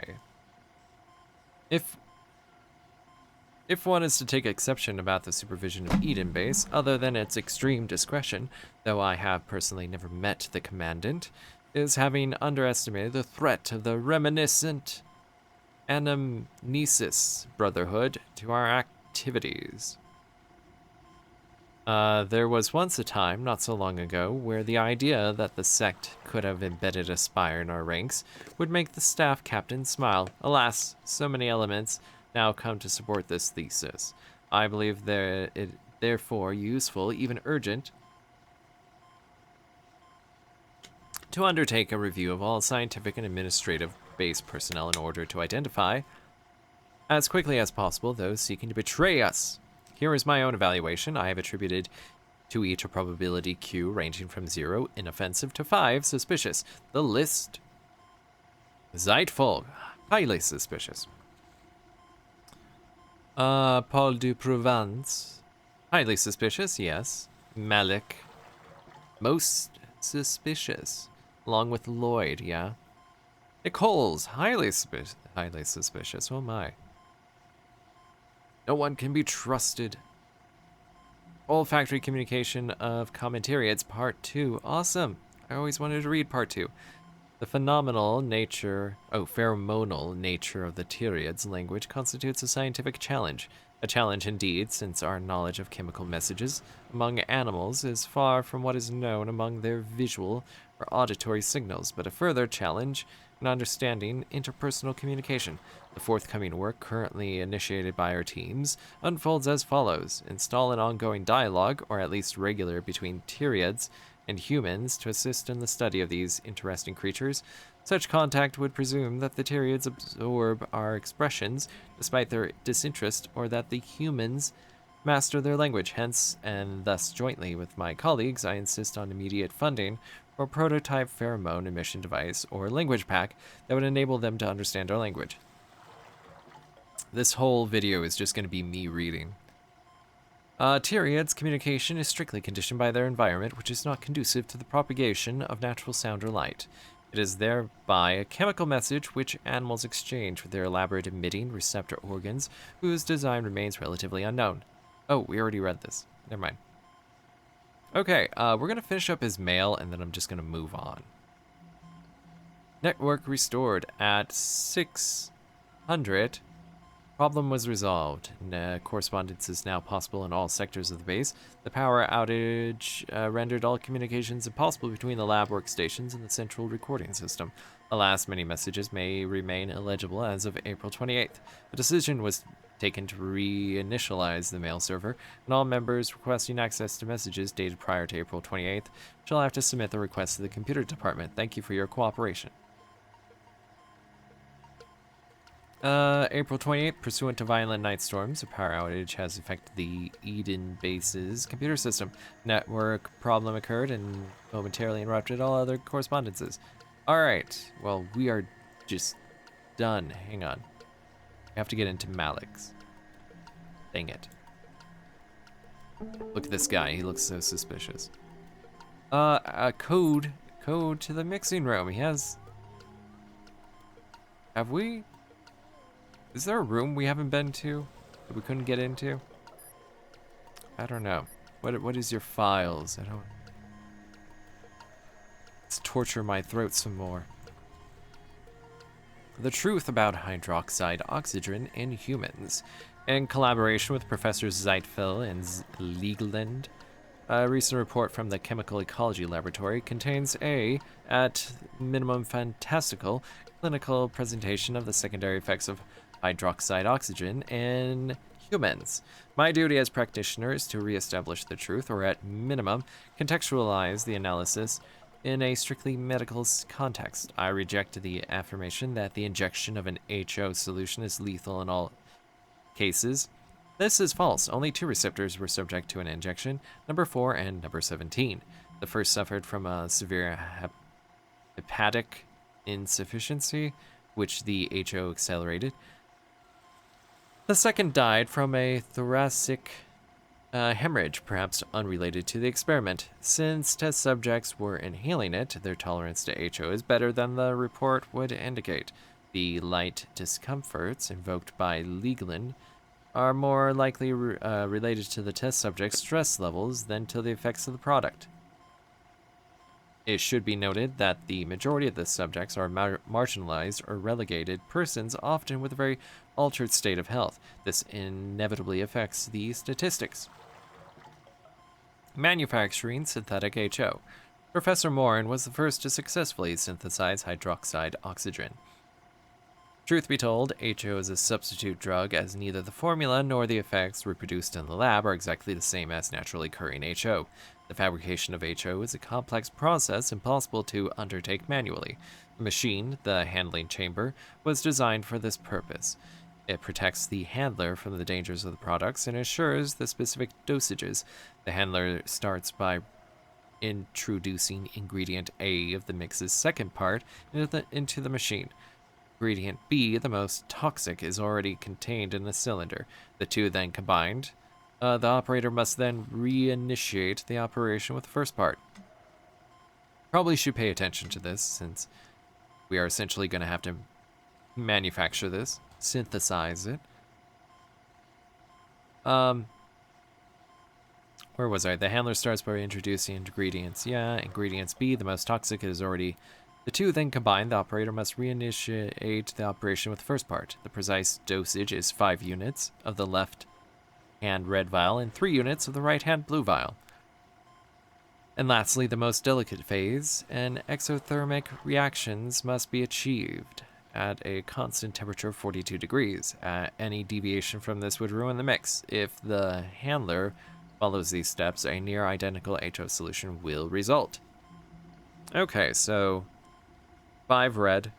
If one is to take exception about the supervision of EDEHN base, other than its extreme discretion, though I have personally never met the commandant, is having underestimated the threat of the reminiscent anamnesis brotherhood to our activities. There was once a time, not so long ago, where the idea that the sect could have embedded a spire in our ranks would make the staff captain smile. Alas, so many elements now come to support this thesis. I believe that it therefore useful, even urgent, to undertake a review of all scientific and administrative base personnel in order to identify, as quickly as possible, those seeking to betray us. Here is my own evaluation. I have attributed to each a probability Q ranging from 0, inoffensive, to 5, suspicious. The list... Zeitful, highly suspicious. Paul de Provence, highly suspicious, yes. Malik, most suspicious, along with Lloyd, yeah. Nichols, highly suspicious, oh my. No one can be trusted. Olfactory communication of commentariats, part 2, awesome. I always wanted to read part 2. The pheromonal nature of the Tyriad's language constitutes a scientific challenge. A challenge indeed, since our knowledge of chemical messages among animals is far from what is known among their visual or auditory signals, but a further challenge in understanding interpersonal communication. The forthcoming work, currently initiated by our teams, unfolds as follows. Install an ongoing dialogue, or at least regular, between Tyriads and humans to assist in the study of these interesting creatures. Such contact would presume that the Tyriads absorb our expressions despite their disinterest, or that the humans master their language. Hence, and thus jointly with my colleagues, I insist on immediate funding for a prototype pheromone emission device or language pack that would enable them to understand our language. This whole video is just going to be me reading. Tyriad's communication is strictly conditioned by their environment, which is not conducive to the propagation of natural sound or light. It is thereby a chemical message which animals exchange with their elaborate emitting receptor organs, whose design remains relatively unknown. Oh, we already read this. Never mind. Okay, we're going to finish up his mail, and then I'm just going to move on. Network restored at 600. Problem was resolved. Correspondence is now possible in all sectors of the base. The power outage rendered all communications impossible between the lab workstations and the central recording system. Alas, many messages may remain illegible as of April 28th. A decision was taken to reinitialize the mail server, and all members requesting access to messages dated prior to April 28th shall have to submit the request to the computer department. Thank you for your cooperation. April 28th, pursuant to violent night storms, a power outage has affected the EDEHN base's computer system. Network problem occurred and momentarily interrupted all other correspondences. Alright, well, we are just done. Hang on. We have to get into Malik's. Dang it. Look at this guy, he looks so suspicious. A code to the mixing room. He has... Have we... Is there a room we haven't been to that we couldn't get into? I don't know. What is your files? I don't... Let's torture my throat some more. The truth about hydroxide oxydrin in humans. In collaboration with Professors Zeitfel and Liegeland, a recent report from the Chemical Ecology Laboratory contains a, at minimum, fantastical clinical presentation of the secondary effects of hydroxide oxygen in humans. My duty as practitioner is to reestablish the truth, or at minimum, contextualize the analysis in a strictly medical context. I reject the affirmation that the injection of an HO solution is lethal in all cases. This is false. Only 2 receptors were subject to an injection, number 4 and number 17. The first suffered from a severe hepatic insufficiency, which the HO accelerated. The second died from a thoracic hemorrhage, perhaps unrelated to the experiment. Since test subjects were inhaling it, their tolerance to HO is better than the report would indicate. The light discomforts invoked by Liegeland are more likely related to the test subject's stress levels than to the effects of the product. It should be noted that the majority of the subjects are marginalized or relegated persons, often with a very altered state of health. This inevitably affects the statistics. Manufacturing synthetic HO. Professor Morin was the first to successfully synthesize hydroxide oxydrin. Truth be told, HO is a substitute drug, as neither the formula nor the effects reproduced in the lab are exactly the same as naturally occurring HO. The fabrication of HO is a complex process impossible to undertake manually. The machine, the handling chamber, was designed for this purpose. It protects the handler from the dangers of the products and assures the specific dosages. The handler starts by introducing ingredient A of the mix's second part into the machine. Ingredient B, the most toxic, is already contained in the cylinder. The two then combined. The operator must then reinitiate the operation with the first part. Probably should pay attention to this, since we are essentially going to have to manufacture this, synthesize it. Where was I? The handler starts by introducing ingredients. Yeah, ingredients B, the most toxic, is already... The two then combined. The operator must reinitiate the operation with the first part. The precise dosage is 5 units of the left hand red vial and 3 units of the right hand blue vial. And lastly, the most delicate phase, and exothermic reactions must be achieved at a constant temperature of 42 degrees. Any deviation from this would ruin the mix. If the handler follows these steps, a near identical HO solution will result. Okay, so 5 red,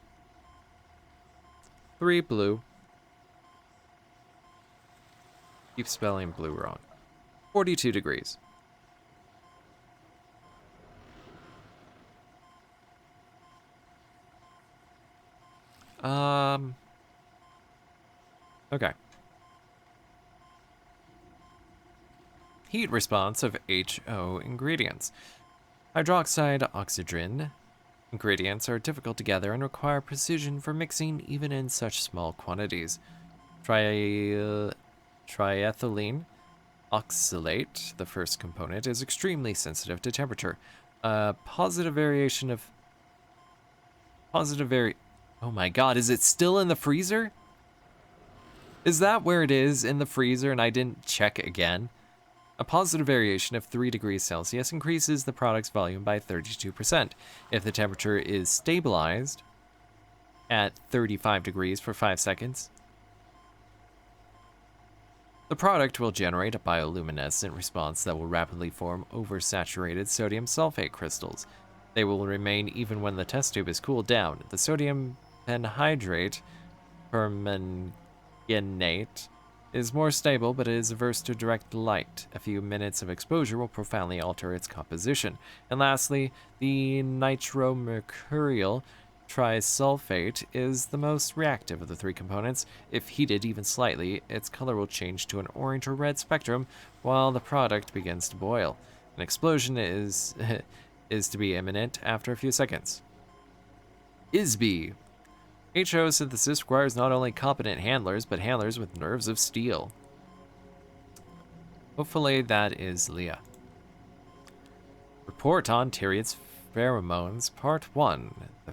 3 blue. Keep spelling blue wrong. 42 degrees. Okay. Heat response of HO ingredients. Hydroxide, oxydrin ingredients are difficult to gather and require precision for mixing even in such small quantities. Triethylene oxalate, the first component, is extremely sensitive to temperature. Oh my god, is it still in the freezer? Is that where it is, in the freezer, and I didn't check again? A positive variation of 3 degrees Celsius increases the product's volume by 32%. If the temperature is stabilized at 35 degrees for 5 seconds, the product will generate a bioluminescent response that will rapidly form oversaturated sodium sulfate crystals. They will remain even when the test tube is cooled down. The sodium penhydrate permanganate is more stable, but it is averse to direct light. A few minutes of exposure will profoundly alter its composition. And lastly, the nitromercurial trisulfate is the most reactive of the 3 components. If heated even slightly, its color will change to an orange or red spectrum while the product begins to boil. An explosion is to be imminent after a few seconds. ISB. HO synthesis requires not only competent handlers, but handlers with nerves of steel. Hopefully that is Lea. Report on Tyriad's pheromones, Part 1. The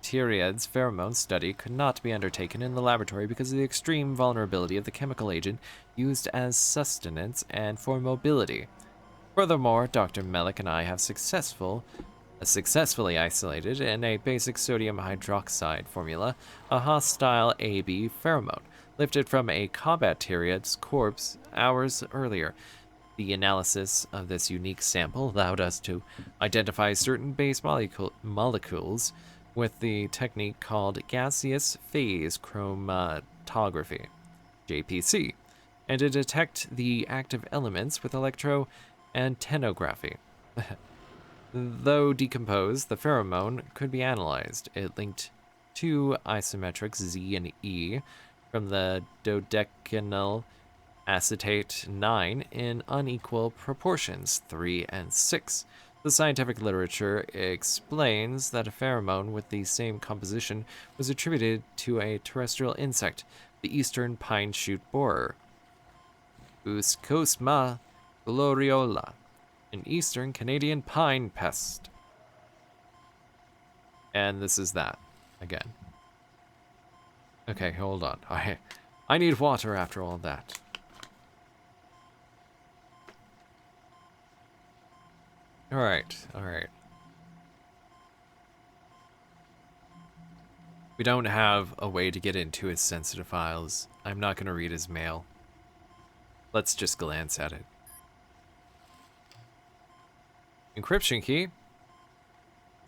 Tyriad's pheromone study could not be undertaken in the laboratory because of the extreme vulnerability of the chemical agent used as sustenance and for mobility. Furthermore, Dr. Melik and I have successfully isolated in a basic sodium hydroxide formula a hostile AB pheromone lifted from a combat Tyriad's corpse hours earlier. The analysis of this unique sample allowed us to identify certain base molecules with the technique called gaseous phase chromatography, JPC, and to detect the active elements with electroantenography. Though decomposed, the pheromone could be analyzed. It linked 2 isometrics Z and E from the dodecyl acetate 9 in unequal proportions, 3 and 6. The scientific literature explains that a pheromone with the same composition was attributed to a terrestrial insect, the eastern pine shoot borer, Uscosma gloriola, an eastern Canadian pine pest. And this is that, again. Okay, hold on. I need water after all that. Alright. We don't have a way to get into his sensitive files. I'm not going to read his mail. Let's just glance at it. Encryption key.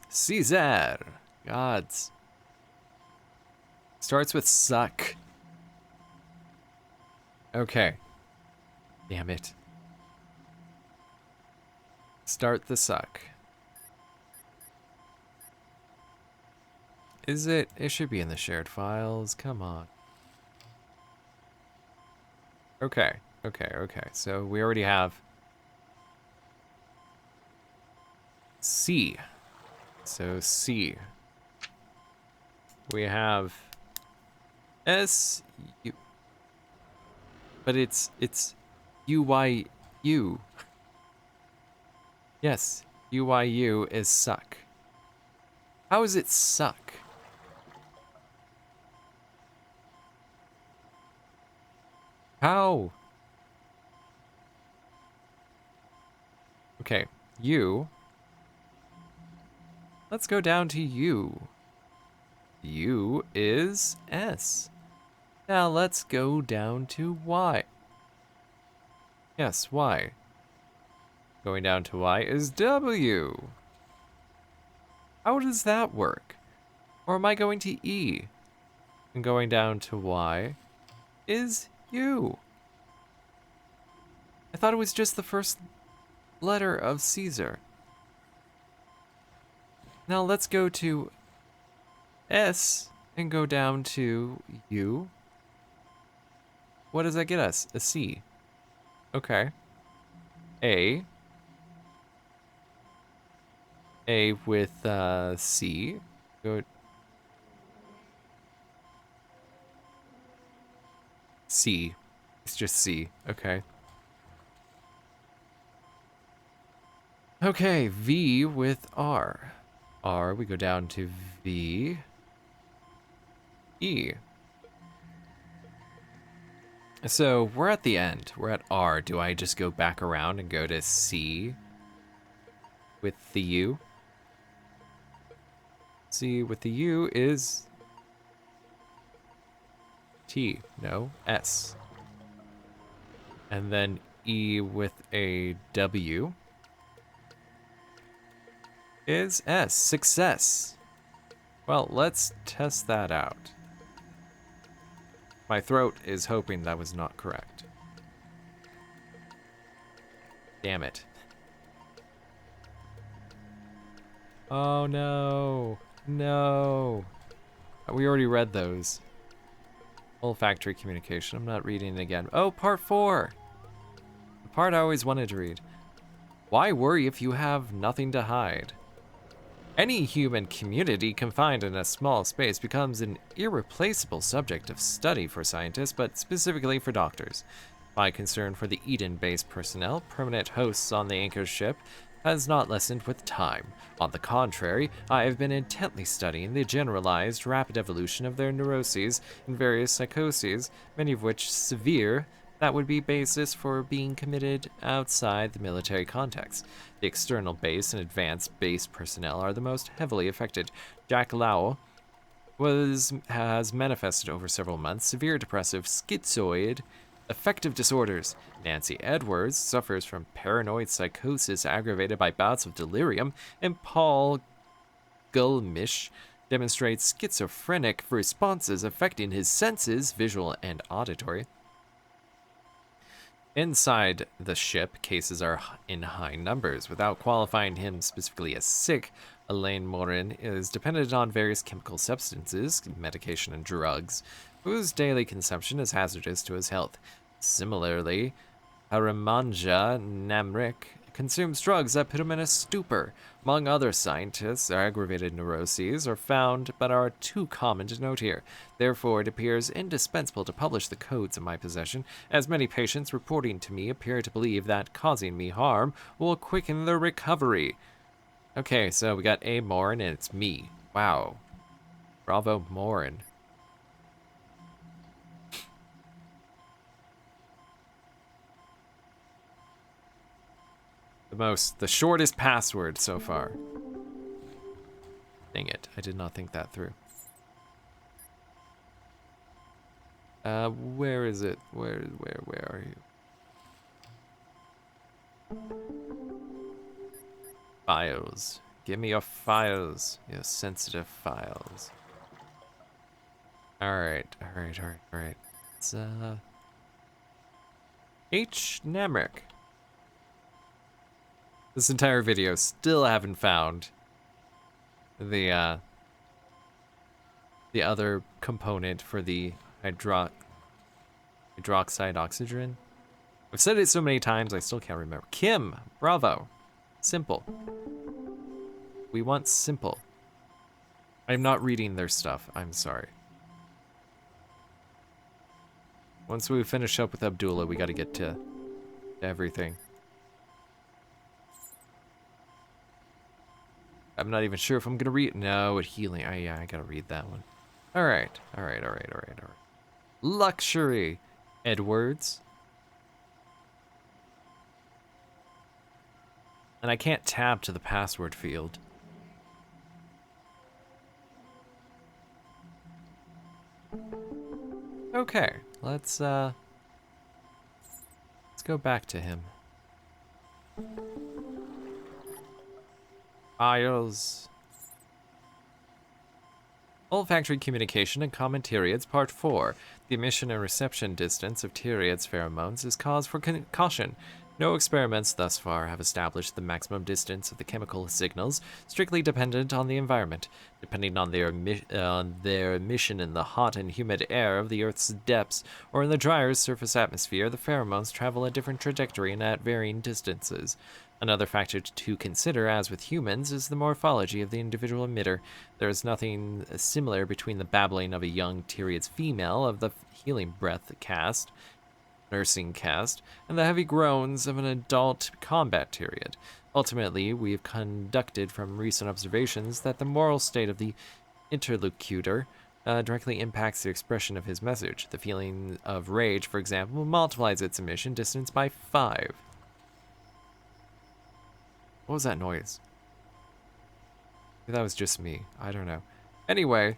Caesar. Gods. Starts with suck. Okay. Damn it. Start the suck. Is it? It should be in the shared files. Come on. Okay. Okay. So we already have C. So C. We have S. U. But it's UYU. Yes. UYU is suck. How is it suck? How? Okay, U. Let's go down to U. U is S. Now let's go down to Y. Yes, Y. Going down to Y is W. How does that work? Or am I going to E? And going down to Y is U. I thought it was just the first letter of Caesar. Now let's go to S and go down to U. What does that get us? A C. Okay. A. A with C. Go. C. It's just C. Okay. Okay, V with R. R, we go down to V. E. So we're at the end. We're at R. Do I just go back around and go to C with the U? C with the U is T. No, S. And then E with a W is S. Success. Well, let's test that out. My throat is hoping that was not correct. Damn it. Oh no. No. We already read those. Olfactory communication. I'm not reading it again. Oh, part 4. The part I always wanted to read. Why worry if you have nothing to hide? Any human community confined in a small space becomes an irreplaceable subject of study for scientists, but specifically for doctors. My concern for the EDEHN-based personnel, permanent hosts on the anchor ship, has not lessened with time. On the contrary, I have been intently studying the generalized, rapid evolution of their neuroses and various psychoses, many of which severe, that would be basis for being committed outside the military context. The external base and advanced base personnel are the most heavily affected. Jack Lau has manifested over several months severe depressive schizoid affective disorders. Nancy Edwards suffers from paranoid psychosis aggravated by bouts of delirium, and Paul Gulmish demonstrates schizophrenic responses affecting his senses, visual and auditory. Inside the ship, cases are in high numbers. Without qualifying him specifically as sick, Alain Morin is dependent on various chemical substances, medication and drugs, whose daily consumption is hazardous to his health. Similarly, Haramanja Namrik consumes drugs that put him in a stupor. Among other scientists, aggravated neuroses are found but are too common to note here. Therefore, it appears indispensable to publish the codes in my possession, as many patients reporting to me appear to believe that causing me harm will quicken their recovery. Okay, so we got A. Morin and it's me. Wow. Bravo, Morin. The shortest password so far. Dang it, I did not think that through. Where is it? Where are you? Files. Give me your files. Your sensitive files. Alright. Let's, H. Nemrick. This entire video still haven't found the other component for the hydroxide oxydrin. I've said it so many times I still can't remember. Kim, bravo. Simple. We want simple. I'm not reading their stuff. I'm sorry. Once we finish up with Abdullah, we gotta get to everything. I'm not even sure if I'm gonna read. No, at healing. Yeah, I gotta read that one. Alright. Luxury. Edwards. And I can't tab to the password field. Okay, let's go back to him. Files. Olfactory communication and common teriads, Part 4. The emission and reception distance of teriads pheromones is cause for caution. No experiments thus far have established the maximum distance of the chemical signals, strictly dependent on the environment. Depending on their emission in the hot and humid air of the Earth's depths or in the drier surface atmosphere, the pheromones travel a different trajectory and at varying distances. Another factor to consider, as with humans, is the morphology of the individual emitter. There is nothing similar between the babbling of a young Teriad's female of the healing breath nursing caste, and the heavy groans of an adult combat Teriad. Ultimately, we have conducted from recent observations that the moral state of the interlocutor directly impacts the expression of his message. The feeling of rage, for example, multiplies its emission distance by 5. What was that noise? Maybe that was just me. I don't know. Anyway.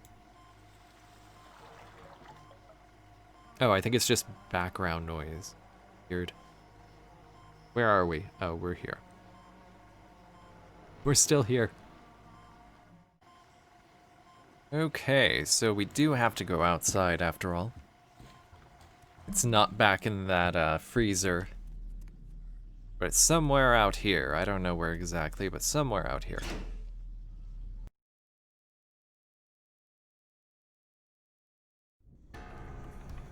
Oh, I think it's just background noise. Weird. Where are we? Oh, we're here. We're still here. Okay, so we do have to go outside after all. It's not back in that freezer. But it's somewhere out here. I don't know where exactly, but somewhere out here.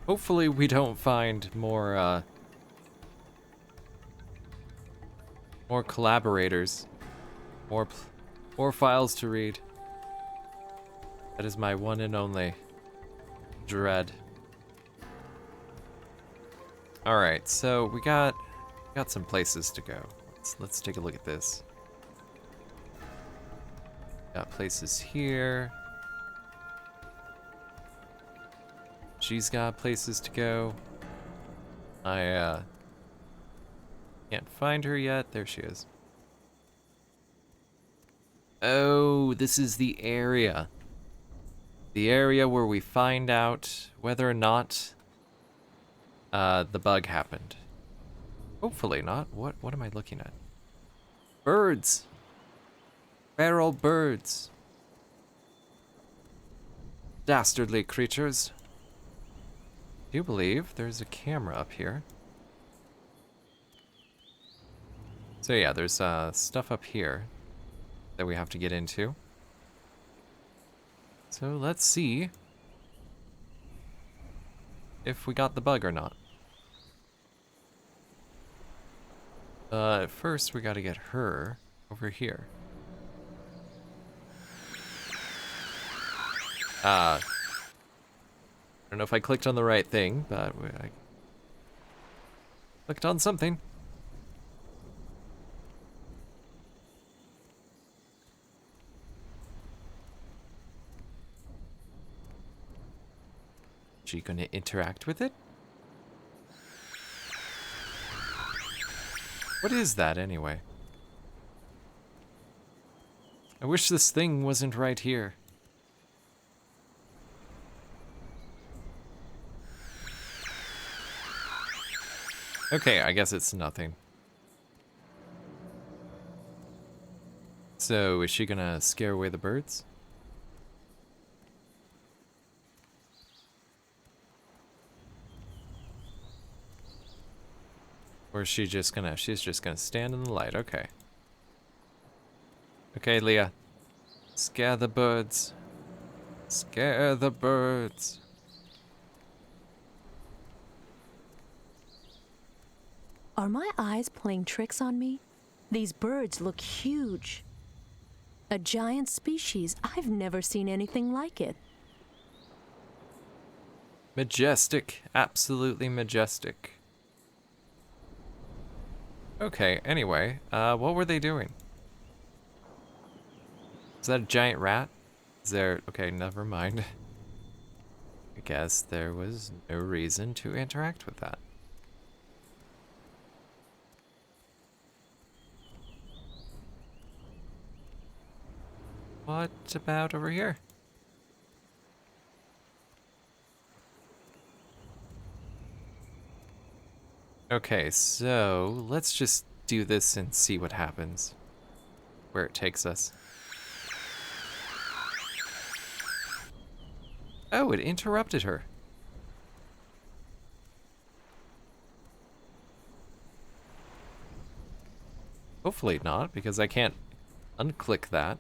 Hopefully we don't find more collaborators. More files to read. That is my one and only dread. Alright, so we got some places to go. Let's take a look at this. Got places here. She's got places to go. I can't find her yet. There she is. Oh, this is the area. The area where we find out whether or not the bug happened. Hopefully not. What am I looking at? Birds. Feral birds. Dastardly creatures. Do you believe there's a camera up here? So yeah, there's stuff up here that we have to get into. So let's see if we got the bug or not. First we gotta get her over here. I don't know if I clicked on the right thing, but I clicked on something. Is she gonna interact with it? What is that anyway? I wish this thing wasn't right here. Okay, I guess it's nothing. So, is she gonna scare away the birds? Or is she's just gonna stand in the light, okay. Okay, Lea. Scare the birds. Scare the birds. Are my eyes playing tricks on me? These birds look huge. A giant species. I've never seen anything like it. Majestic. Absolutely majestic. Okay, anyway, what were they doing? Is that a giant rat? Is there... Okay, never mind. I guess there was no reason to interact with that. What about over here? Okay, so let's just do this and see what happens. Where it takes us. Oh, it interrupted her. Hopefully not, because I can't unclick that.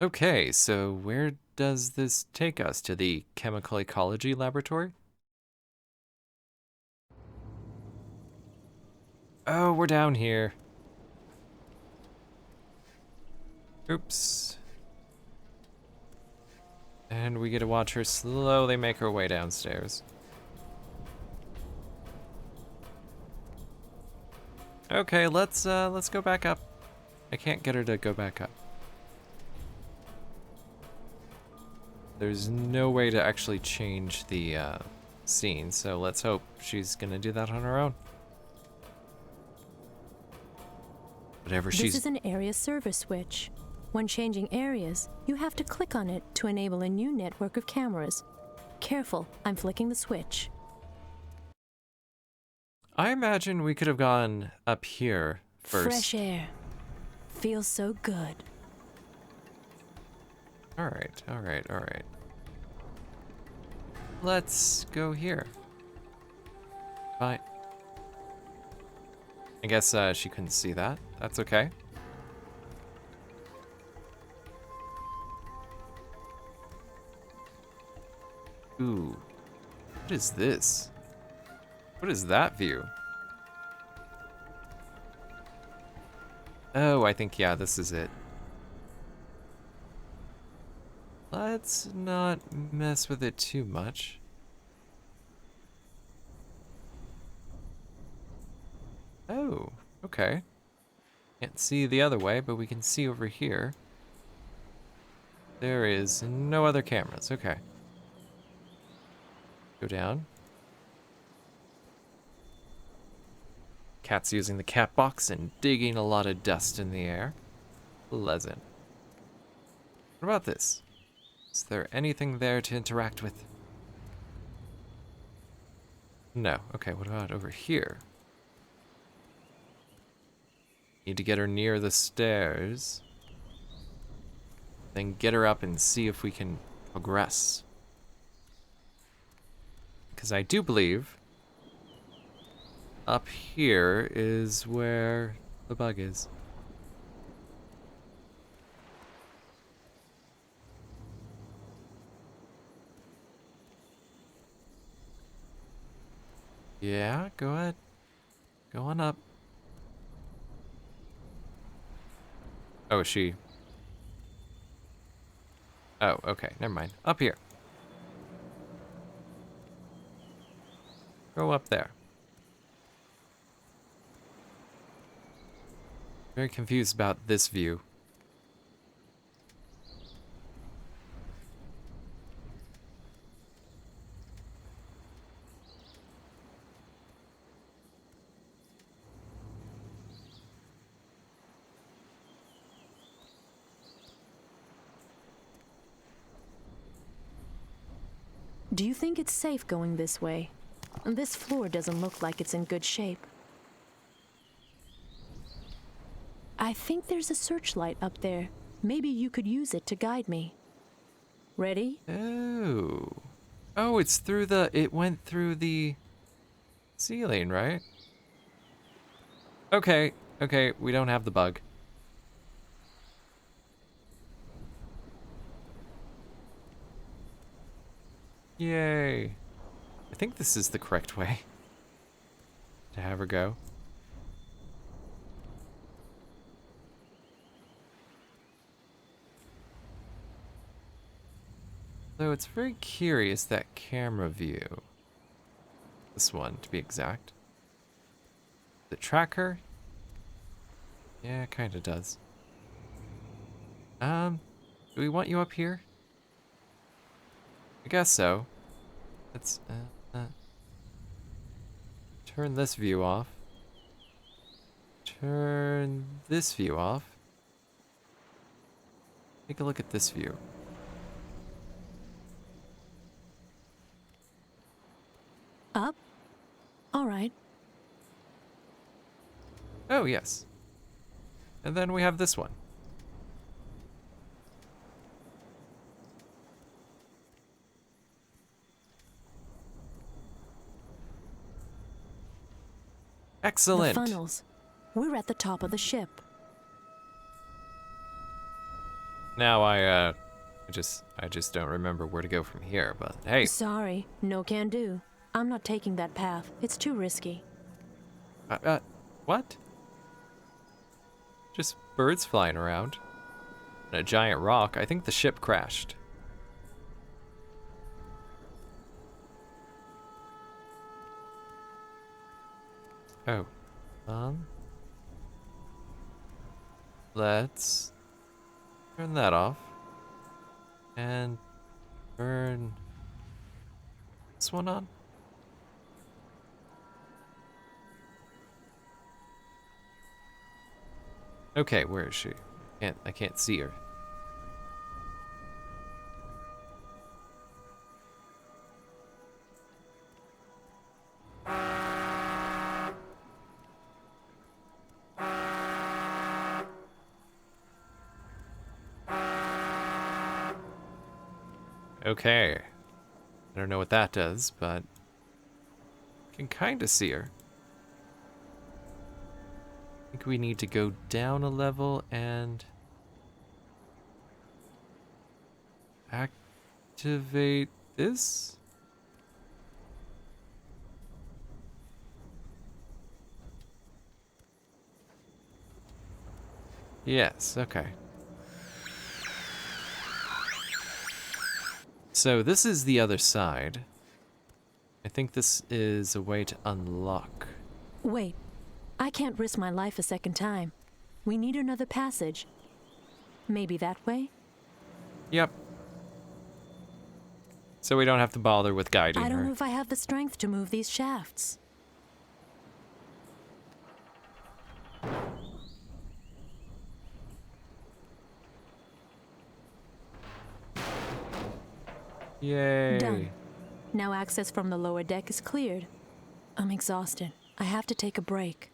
Okay, so where does this take us? To the chemical ecology laboratory? Oh, we're down here. Oops. And we get to watch her slowly make her way downstairs. Okay, let's go back up. I can't get her to go back up. There's no way to actually change the scene, so let's hope she's gonna do that on her own. Whatever she's... This is an area service switch. When changing areas, you have to click on it to enable a new network of cameras. Careful, I'm flicking the switch. I imagine we could have gone up here first. Fresh air. Feels so good. Alright, alright, alright. Let's go here. Fine. I guess she couldn't see that. That's okay. Ooh. What is this? What is that view? Oh, I think, yeah, this is it. Let's not mess with it too much. Oh, okay. Can't see the other way, but we can see over here. There is no other cameras, okay. Go down. Cat's using the cat box and digging a lot of dust in the air. Pleasant. What about this? Is there anything there to interact with? No. Okay, what about over here? Need to get her near the stairs. Then get her up and see if we can progress. Because I do believe up here is where the bug is. Yeah, go ahead. Go on up. Oh, she... Oh, okay, never mind. Up here. Go up there. Very confused about this view. Do you think it's safe going this way? This floor doesn't look like it's in good shape. I think there's a searchlight up there. Maybe you could use it to guide me. Ready? Oh. Oh, it's through the... It went through the... ceiling, right? Okay, okay, we don't have the bug. Yay. I think this is the correct way to have her go. Though it's very curious, that camera view. This one, to be exact. The tracker? Yeah, it kind of does. Do we want you up here? I guess so. Let's turn this view off. Turn this view off. Take a look at this view. Up? All right. Oh, yes. And then we have this one. Excellent. The funnels. We're at the top of the ship. Now I just don't remember where to go from here, but hey. Sorry, no can do. I'm not taking that path. It's too risky. What? Just birds flying around. And a giant rock. I think the ship crashed. Oh. Let's turn that off. And turn this one on. Okay, where is she? I can't see her. Okay. I don't know what that does, but I can kind of see her. I think we need to go down a level and activate this. Yes, okay. So this is the other side. I think this is a way to unlock. Wait, I can't risk my life a second time. We need another passage. Maybe that way? Yep. So we don't have to bother with guiding her. I don't know if I have the strength to move these shafts. Yay. Done. Now access from the lower deck is cleared. I'm exhausted. I have to take a break.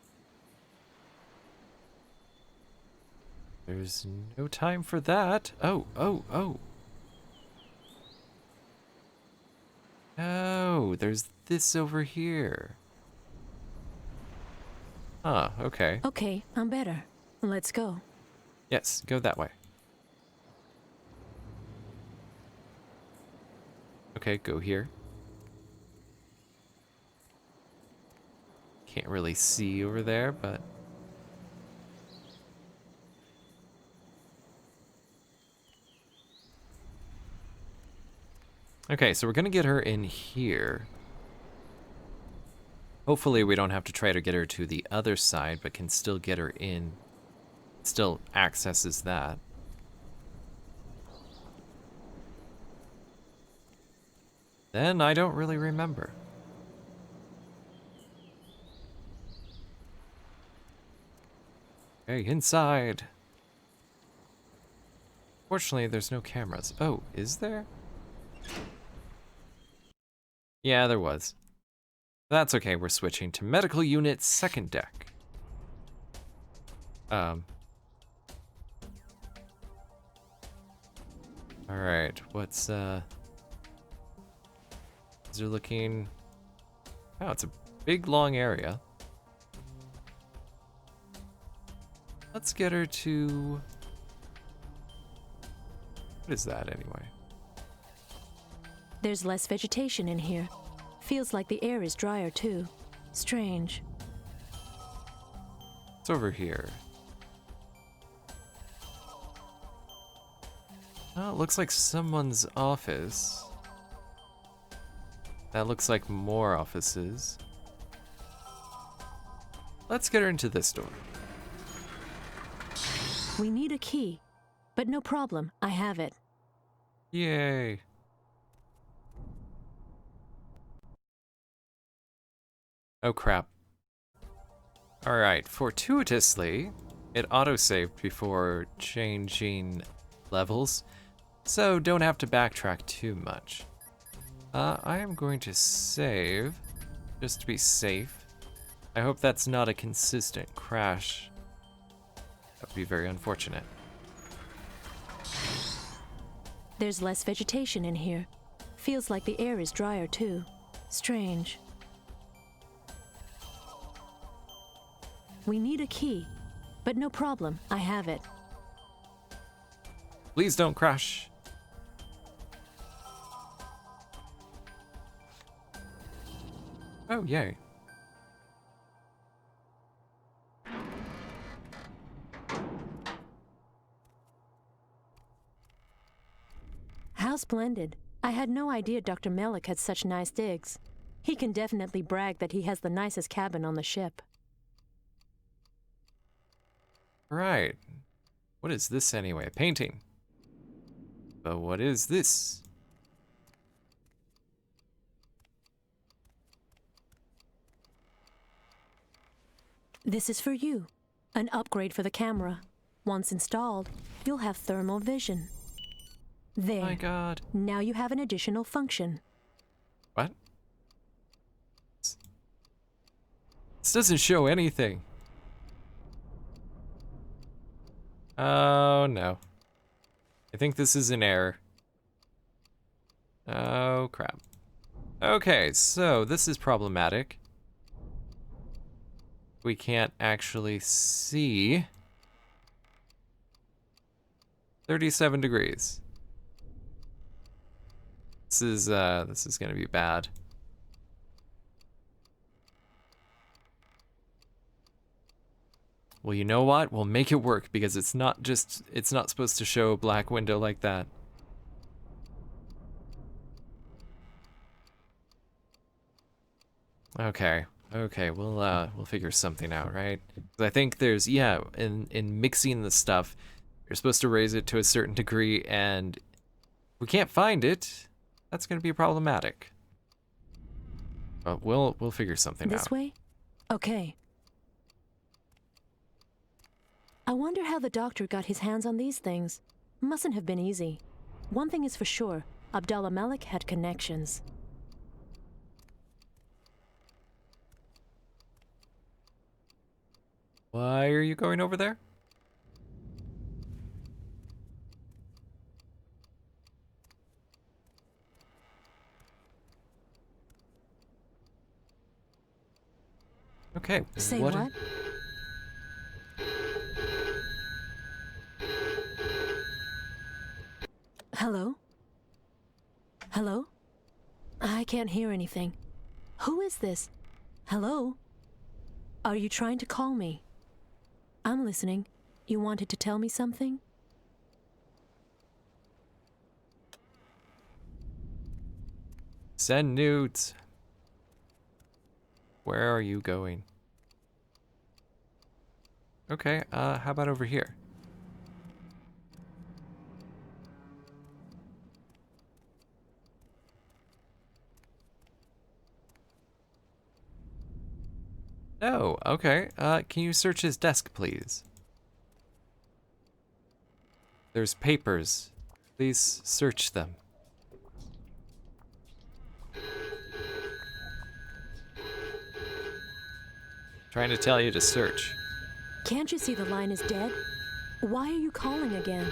There's no time for that. Oh. No, there's this over here. Huh, okay. Okay, I'm better. Let's go. Yes, go that way. Okay, go here. Can't really see over there, but... Okay, so we're gonna get her in here. Hopefully we don't have to try to get her to the other side, but can still get her in. Still accesses that. Then I don't really remember. Okay, inside. Fortunately, there's no cameras. Oh, is there? Yeah, there was. That's okay, we're switching to medical unit second deck. Alright, what's, Is there looking... Oh, it's a Big, long area. Let's get her to... What is that, anyway? There's less vegetation in here. Feels like the air is drier, too. Strange. It's over here. Oh, it looks like someone's office. That looks like more offices. Let's get her into this door. We need a key, but no problem, I have it. Yay. Oh crap. Alright, fortuitously, it autosaved before changing levels, so don't have to backtrack too much. I am going to save, just to be safe. I hope that's not a consistent crash. That would be very unfortunate. There's less vegetation in here. Feels like the air is drier, too. Strange. We need a key, but no problem, I have it. Please don't crash. Oh, yay. How splendid. I had no idea Dr. Melick had such nice digs. He can definitely brag that he has the nicest cabin on the ship. Right. What is this anyway? Painting. But what is this? This is for you. An upgrade for the camera. Once installed, you'll have thermal vision. There. My God. Now you have an additional function. What? This doesn't show anything. Oh no. I think this is an error. Oh crap. Okay, so this is problematic. We can't actually see 37 degrees. This is gonna be bad. Well, you know what? We'll make it work because it's not supposed to show a black window like that. Okay, we'll figure something out, right? 'Cause I think there's, yeah, in mixing the stuff, you're supposed to raise it to a certain degree, and if we can't find it, that's gonna be problematic. But we'll figure something out. This way? Okay. I wonder how the doctor got his hands on these things. Mustn't have been easy. One thing is for sure, Abdallah Malik had connections. Why are you going over there? Okay. Say what? Hello? Hello? I can't hear anything. Who is this? Hello? Are you trying to call me? I'm listening. You wanted to tell me something? Send nudes. Where are you going? Okay, how about over here? No, okay. Can you search his desk, please? There's papers. Please search them. Trying to tell you to search. Can't you see the line is dead? Why are you calling again?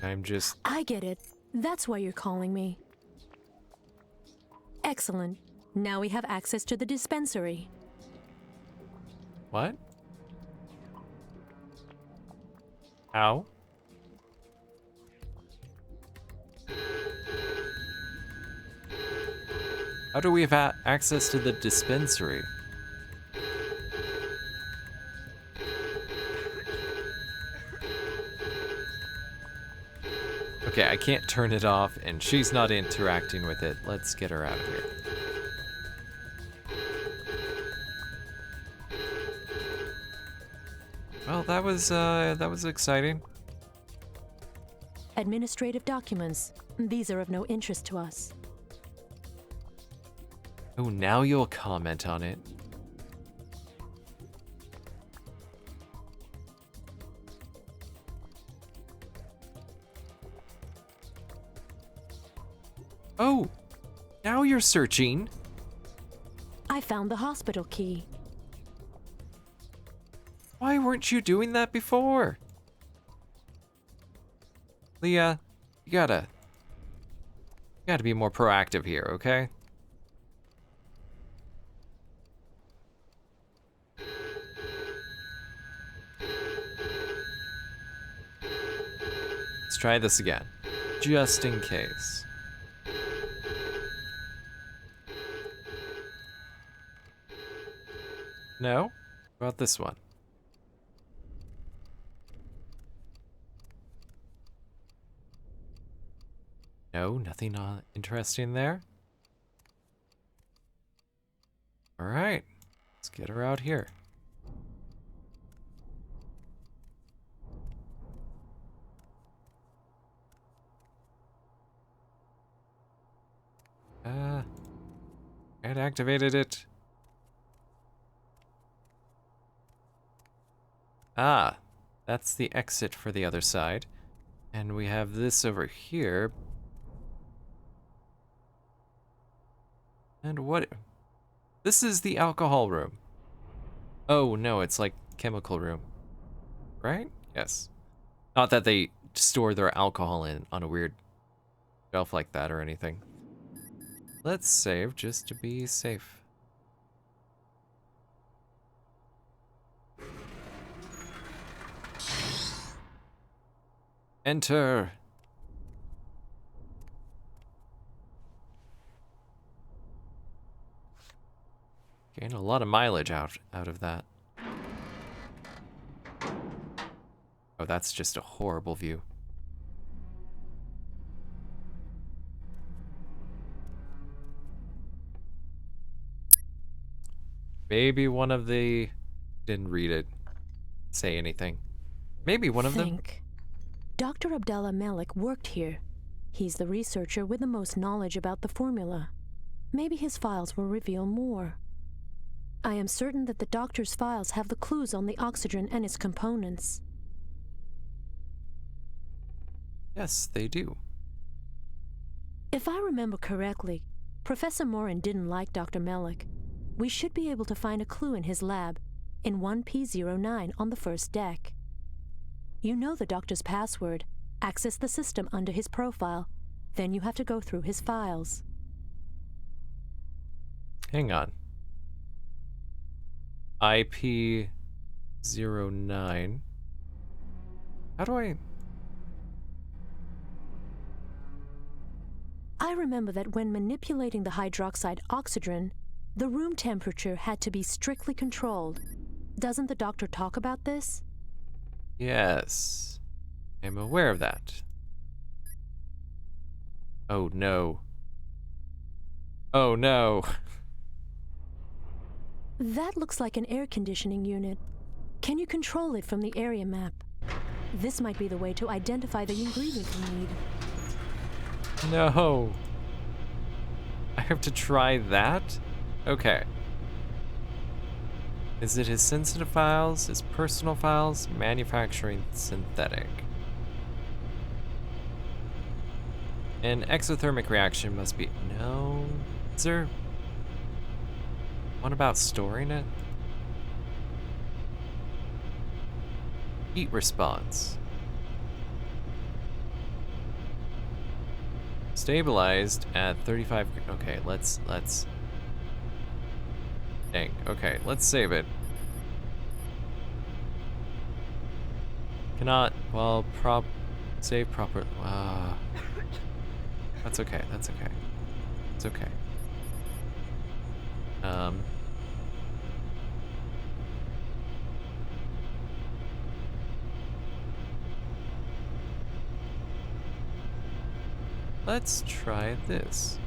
I'm just... I get it. That's why you're calling me. Excellent. Now we have access to the dispensary. What? How? How do we have access to the dispensary? Okay, I can't turn it off, and she's not interacting with it. Let's get her out of here. Well, that was exciting. Administrative documents. These are of no interest to us. Oh, now you'll comment on it. Oh, now you're searching. I found the hospital key. Why weren't you doing that before? Lea, you gotta be more proactive here, okay? Let's try this again, just in case. No? What about this one? No, nothing interesting there. All right, let's get her out here. I'd activated it. Ah, that's the exit for the other side. And we have this over here. And what? This is the alcohol room. Oh no, it's like chemical room. Right? Yes. Not that they store their alcohol in on a weird shelf like that or anything. Let's save just to be safe. Enter. Gain a lot of mileage out of that. Oh, that's just a horrible view. Maybe one of the... Didn't read it. Say anything. Maybe one of them. Dr. Abdallah Malik worked here. He's the researcher with the most knowledge about the formula. Maybe his files will reveal more. I am certain that the doctor's files have the clues on the oxydrin and its components. Yes, they do. If I remember correctly, Professor Morin didn't like Dr. Malik. We should be able to find a clue in his lab, in 1P09 on the first deck. You know the doctor's password. Access the system under his profile. Then you have to go through his files. Hang on. IP09. How do I... I remember that when manipulating the hydroxide oxydrin, the room temperature had to be strictly controlled. Doesn't the doctor talk about this? Yes. I'm aware of that. Oh no. Oh no. That looks like an air conditioning unit. Can you control it from the area map? This might be the way to identify the ingredient we need. No. I have to try that? Okay. Is it his sensitive files, his personal files, manufacturing synthetic? An exothermic reaction must be... No. Is there one about storing it? Heat response. stabilized at 35. Okay, let's. Dang. Okay, let's save it. Cannot. Well, save proper. That's okay. That's okay. It's okay. Let's try this.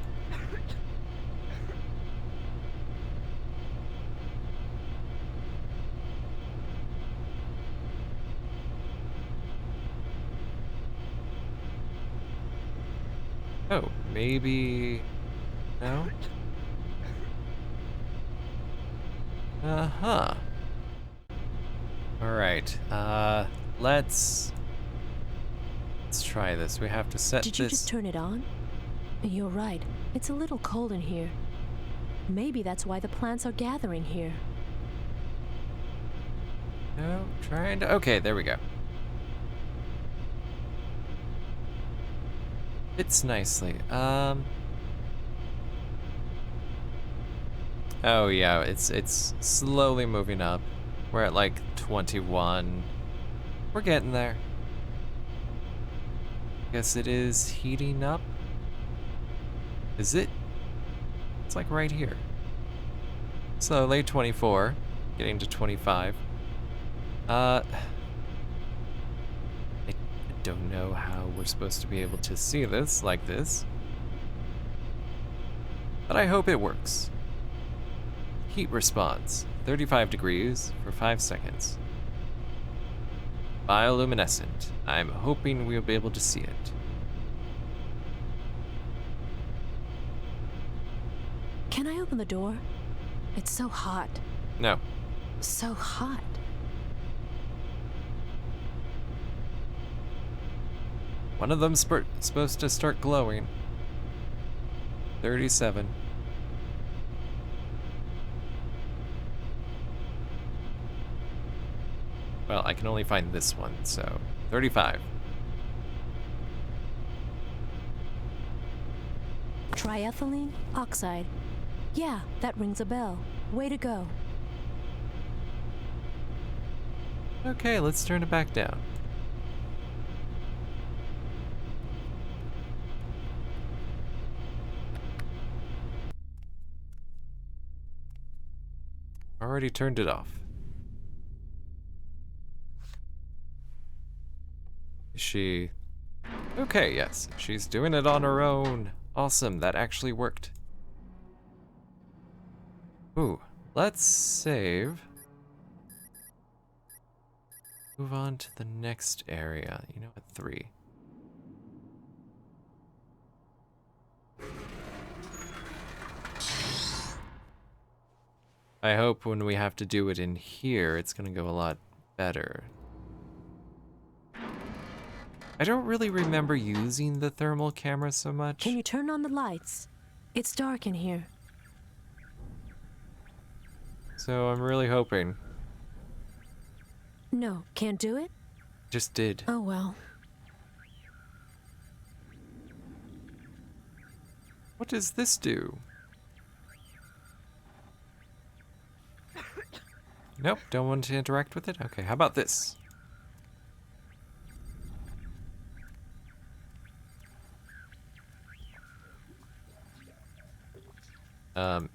Oh, maybe... No? Uh-huh. Alright, let's try this. We have to set this... Did you just turn it on? You're right. It's a little cold in here. Maybe that's why the plants are gathering here. No, trying to... Okay, there we go. Fits nicely. Oh yeah, it's slowly moving up. We're at like 21. We're getting there. Guess it is heating up. Is it? It's like right here. Slowly 24, getting to 25. I don't know how we're supposed to be able to see this like this, but I hope it works. Heat response, 35 degrees for 5 seconds. Bioluminescent. I'm hoping we'll be able to see it. Can I open the door? It's so hot. No. So hot. One of them's supposed to start glowing. 37. Well, I can only find this one, so 35. Triethylene oxide. Yeah, that rings a bell. Way to go. Okay, let's turn it back down. Already turned it off. Is she... Okay, yes. She's doing it on her own. Awesome, that actually worked. Ooh, let's save. Move on to the next area. You know, at 3. I hope when we have to do it in here, it's gonna go a lot better. I don't really remember using the thermal camera so much. Can you turn on the lights? It's dark in here. So I'm really hoping. No, can't do it? Just did. Oh well. What does this do? Nope, don't want to interact with it? Okay, how about this?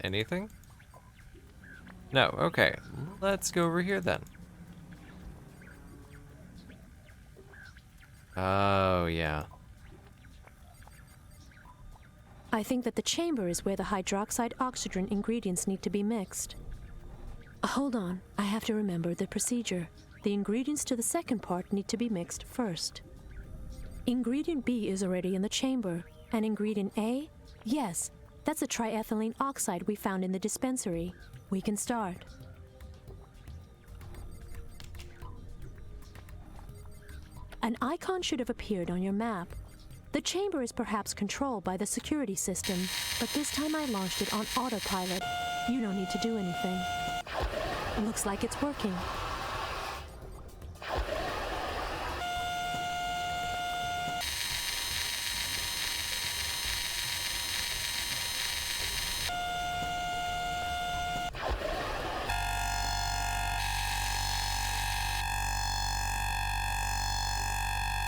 Anything? No, okay. Let's go over here then. Oh, yeah. I think that the chamber is where the hydroxide oxydrin ingredients need to be mixed. Hold on, I have to remember the procedure. The ingredients to the second part need to be mixed first. Ingredient B is already in the chamber. And ingredient A? Yes, that's a triethylene oxide we found in the dispensary. We can start. An icon should have appeared on your map. The chamber is perhaps controlled by the security system, but this time I launched it on autopilot. You don't need to do anything. Looks like it's working.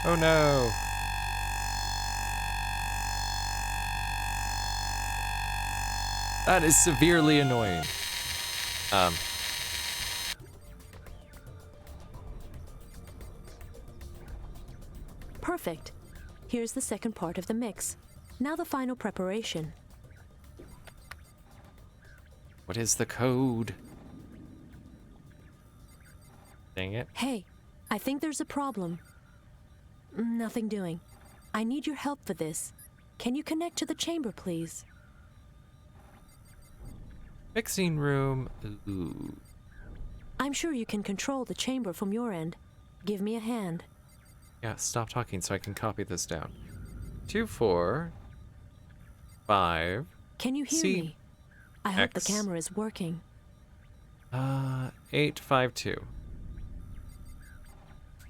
Oh no. That is severely annoying. Perfect. Here's the second part of the mix. Now the final preparation. What is the code? Dang it. Hey, I think there's a problem. Nothing doing. I need your help for this. Can you connect to the chamber, please? Mixing room. Ooh. I'm sure you can control the chamber from your end. Give me a hand. Yeah, stop talking so I can copy this down. 2, 4, 5. Can you hear C, me? I hope the X. camera is working. 8, 5, 2.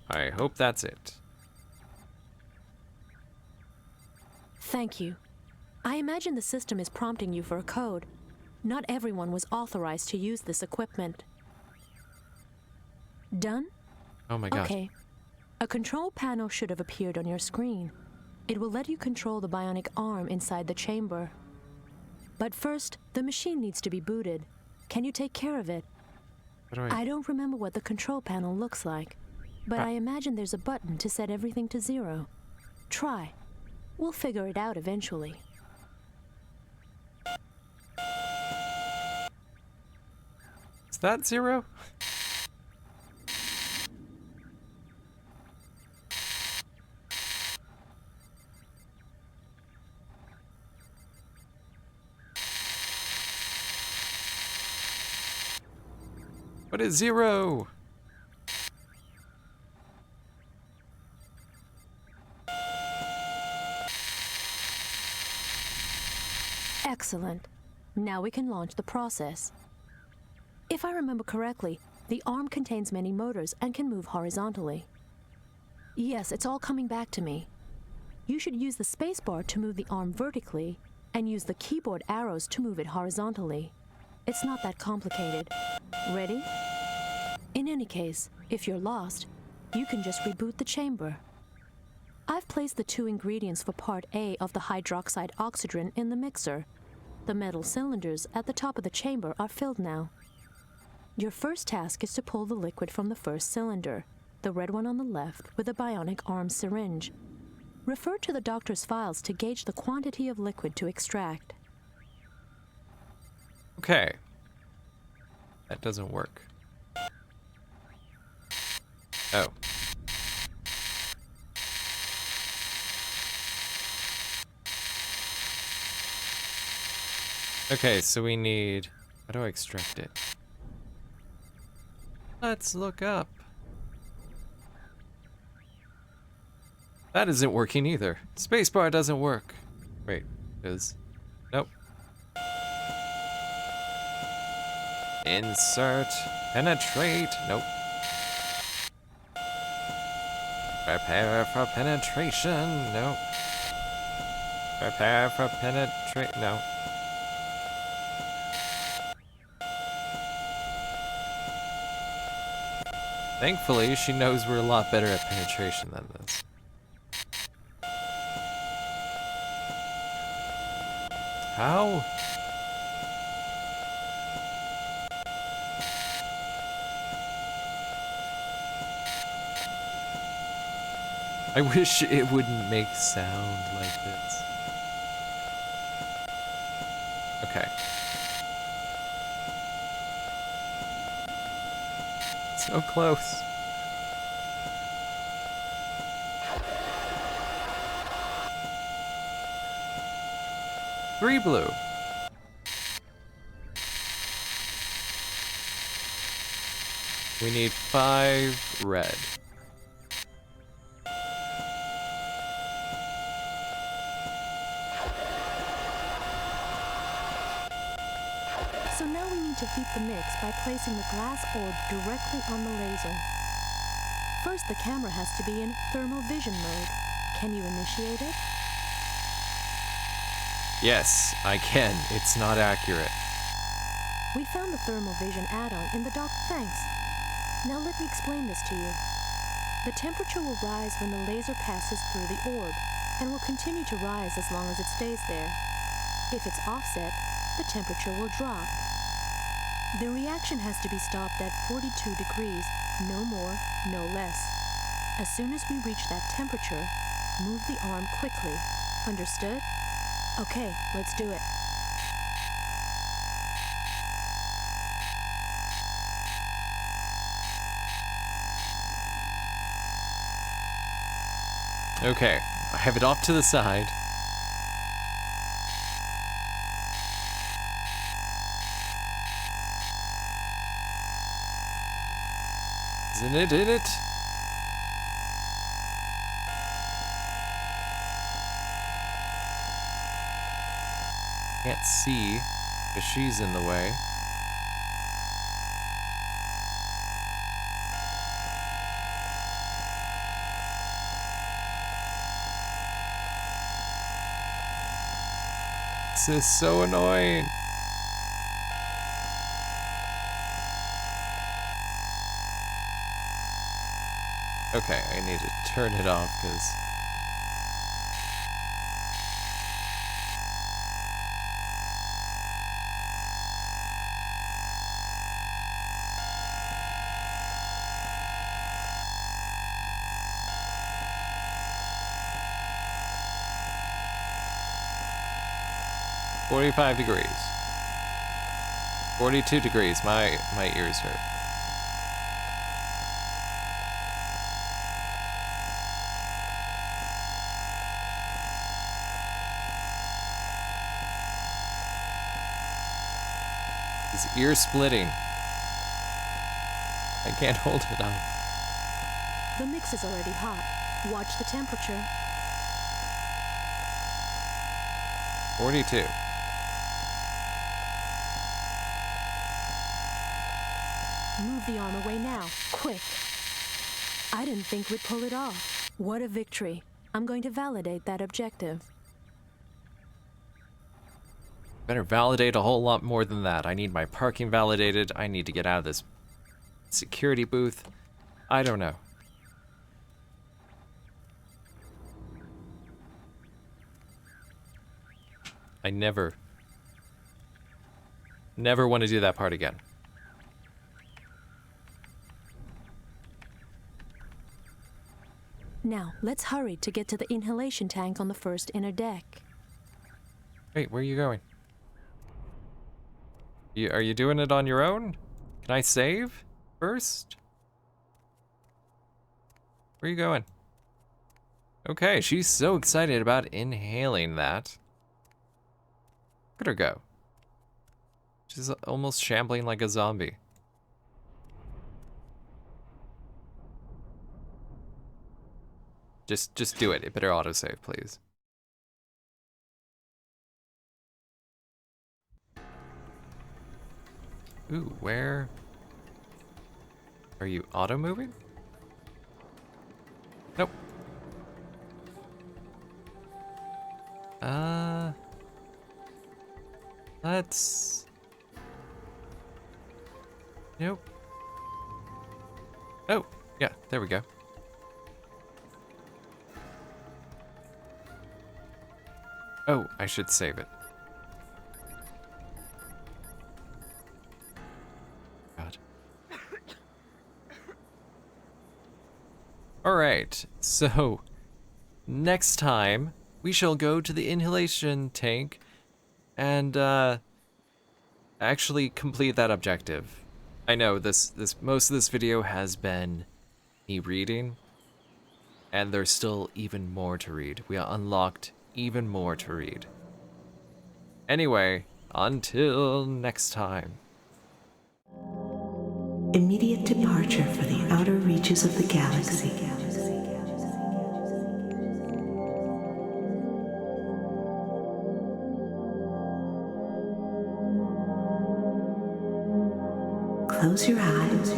I hope that's it. Thank you. I imagine the system is prompting you for a code. Not everyone was authorized to use this equipment. Done? Oh my god. Okay. A control panel should have appeared on your screen. It will let you control the bionic arm inside the chamber. But first, the machine needs to be booted. Can you take care of it? I don't remember what the control panel looks like, but I imagine there's a button to set everything to 0. Try. We'll figure it out eventually. Is that 0? What is 0? Excellent. Now we can launch the process. If I remember correctly, the arm contains many motors and can move horizontally. Yes, it's all coming back to me. You should use the spacebar to move the arm vertically and use the keyboard arrows to move it horizontally. It's not that complicated. Ready? In any case, if you're lost, you can just reboot the chamber. I've placed the 2 ingredients for part A of the hydroxide oxydrin in the mixer. The metal cylinders at the top of the chamber are filled now. Your first task is to pull the liquid from the first cylinder, the red one on the left with a bionic arm syringe. Refer to the doctor's files to gauge the quantity of liquid to extract. Okay. That doesn't work. Oh. Okay, so we need... How do I extract it? Let's look up. That isn't working either. Spacebar doesn't work. Wait, is... Nope. Insert. Penetrate. Nope. Prepare for penetration. Nope. Prepare for penetrate. No. Thankfully, she knows we're a lot better at penetration than this. How? I wish it wouldn't make sound like this. Okay. So close. Three blue. We need 5 red. So now we need to heat the mix by placing the glass orb directly on the laser. First, the camera has to be in thermal vision mode. Can you initiate it? Yes, I can. It's not accurate. We found the thermal vision add-on in the dock. Thanks. Now let me explain this to you. The temperature will rise when the laser passes through the orb, and will continue to rise as long as it stays there. If it's offset, the temperature will drop. The reaction has to be stopped at 42 degrees, no more, no less. As soon as we reach that temperature, move the arm quickly. Understood? Okay, let's do it. Okay, I have it off to the side. Isn't it in it? Can't see because she's in the way. This is so annoying. Okay, I need to turn it off because $45 degrees. 42 degrees. My ears hurt. His ear splitting. I can't hold it up. The mix is already hot. Watch the temperature. 42. Move the arm away now, quick. I didn't think we'd pull it off. What a victory. I'm going to validate that objective. Better validate a whole lot more than that. I need my parking validated. I need to get out of this security booth. I don't know. I never want to do that part again. Now, let's hurry to get to the inhalation tank on the first inner deck. Wait, where are you going? Are you doing it on your own? Can I save first? Where are you going? Okay, she's so excited about inhaling that. Look at her go. She's almost shambling like a zombie. Just do it. It better autosave, please. Ooh, where are you auto-moving? Nope. Let's... Nope. Oh, yeah, there we go. Oh, I should save it. God. Alright, so next time we shall go to the inhalation tank and actually complete that objective. I know this most of this video has been me reading, and there's still even more to read. We are unlocked even more to read. Anyway, until next time. Immediate departure for the outer reaches of the galaxy. Close your eyes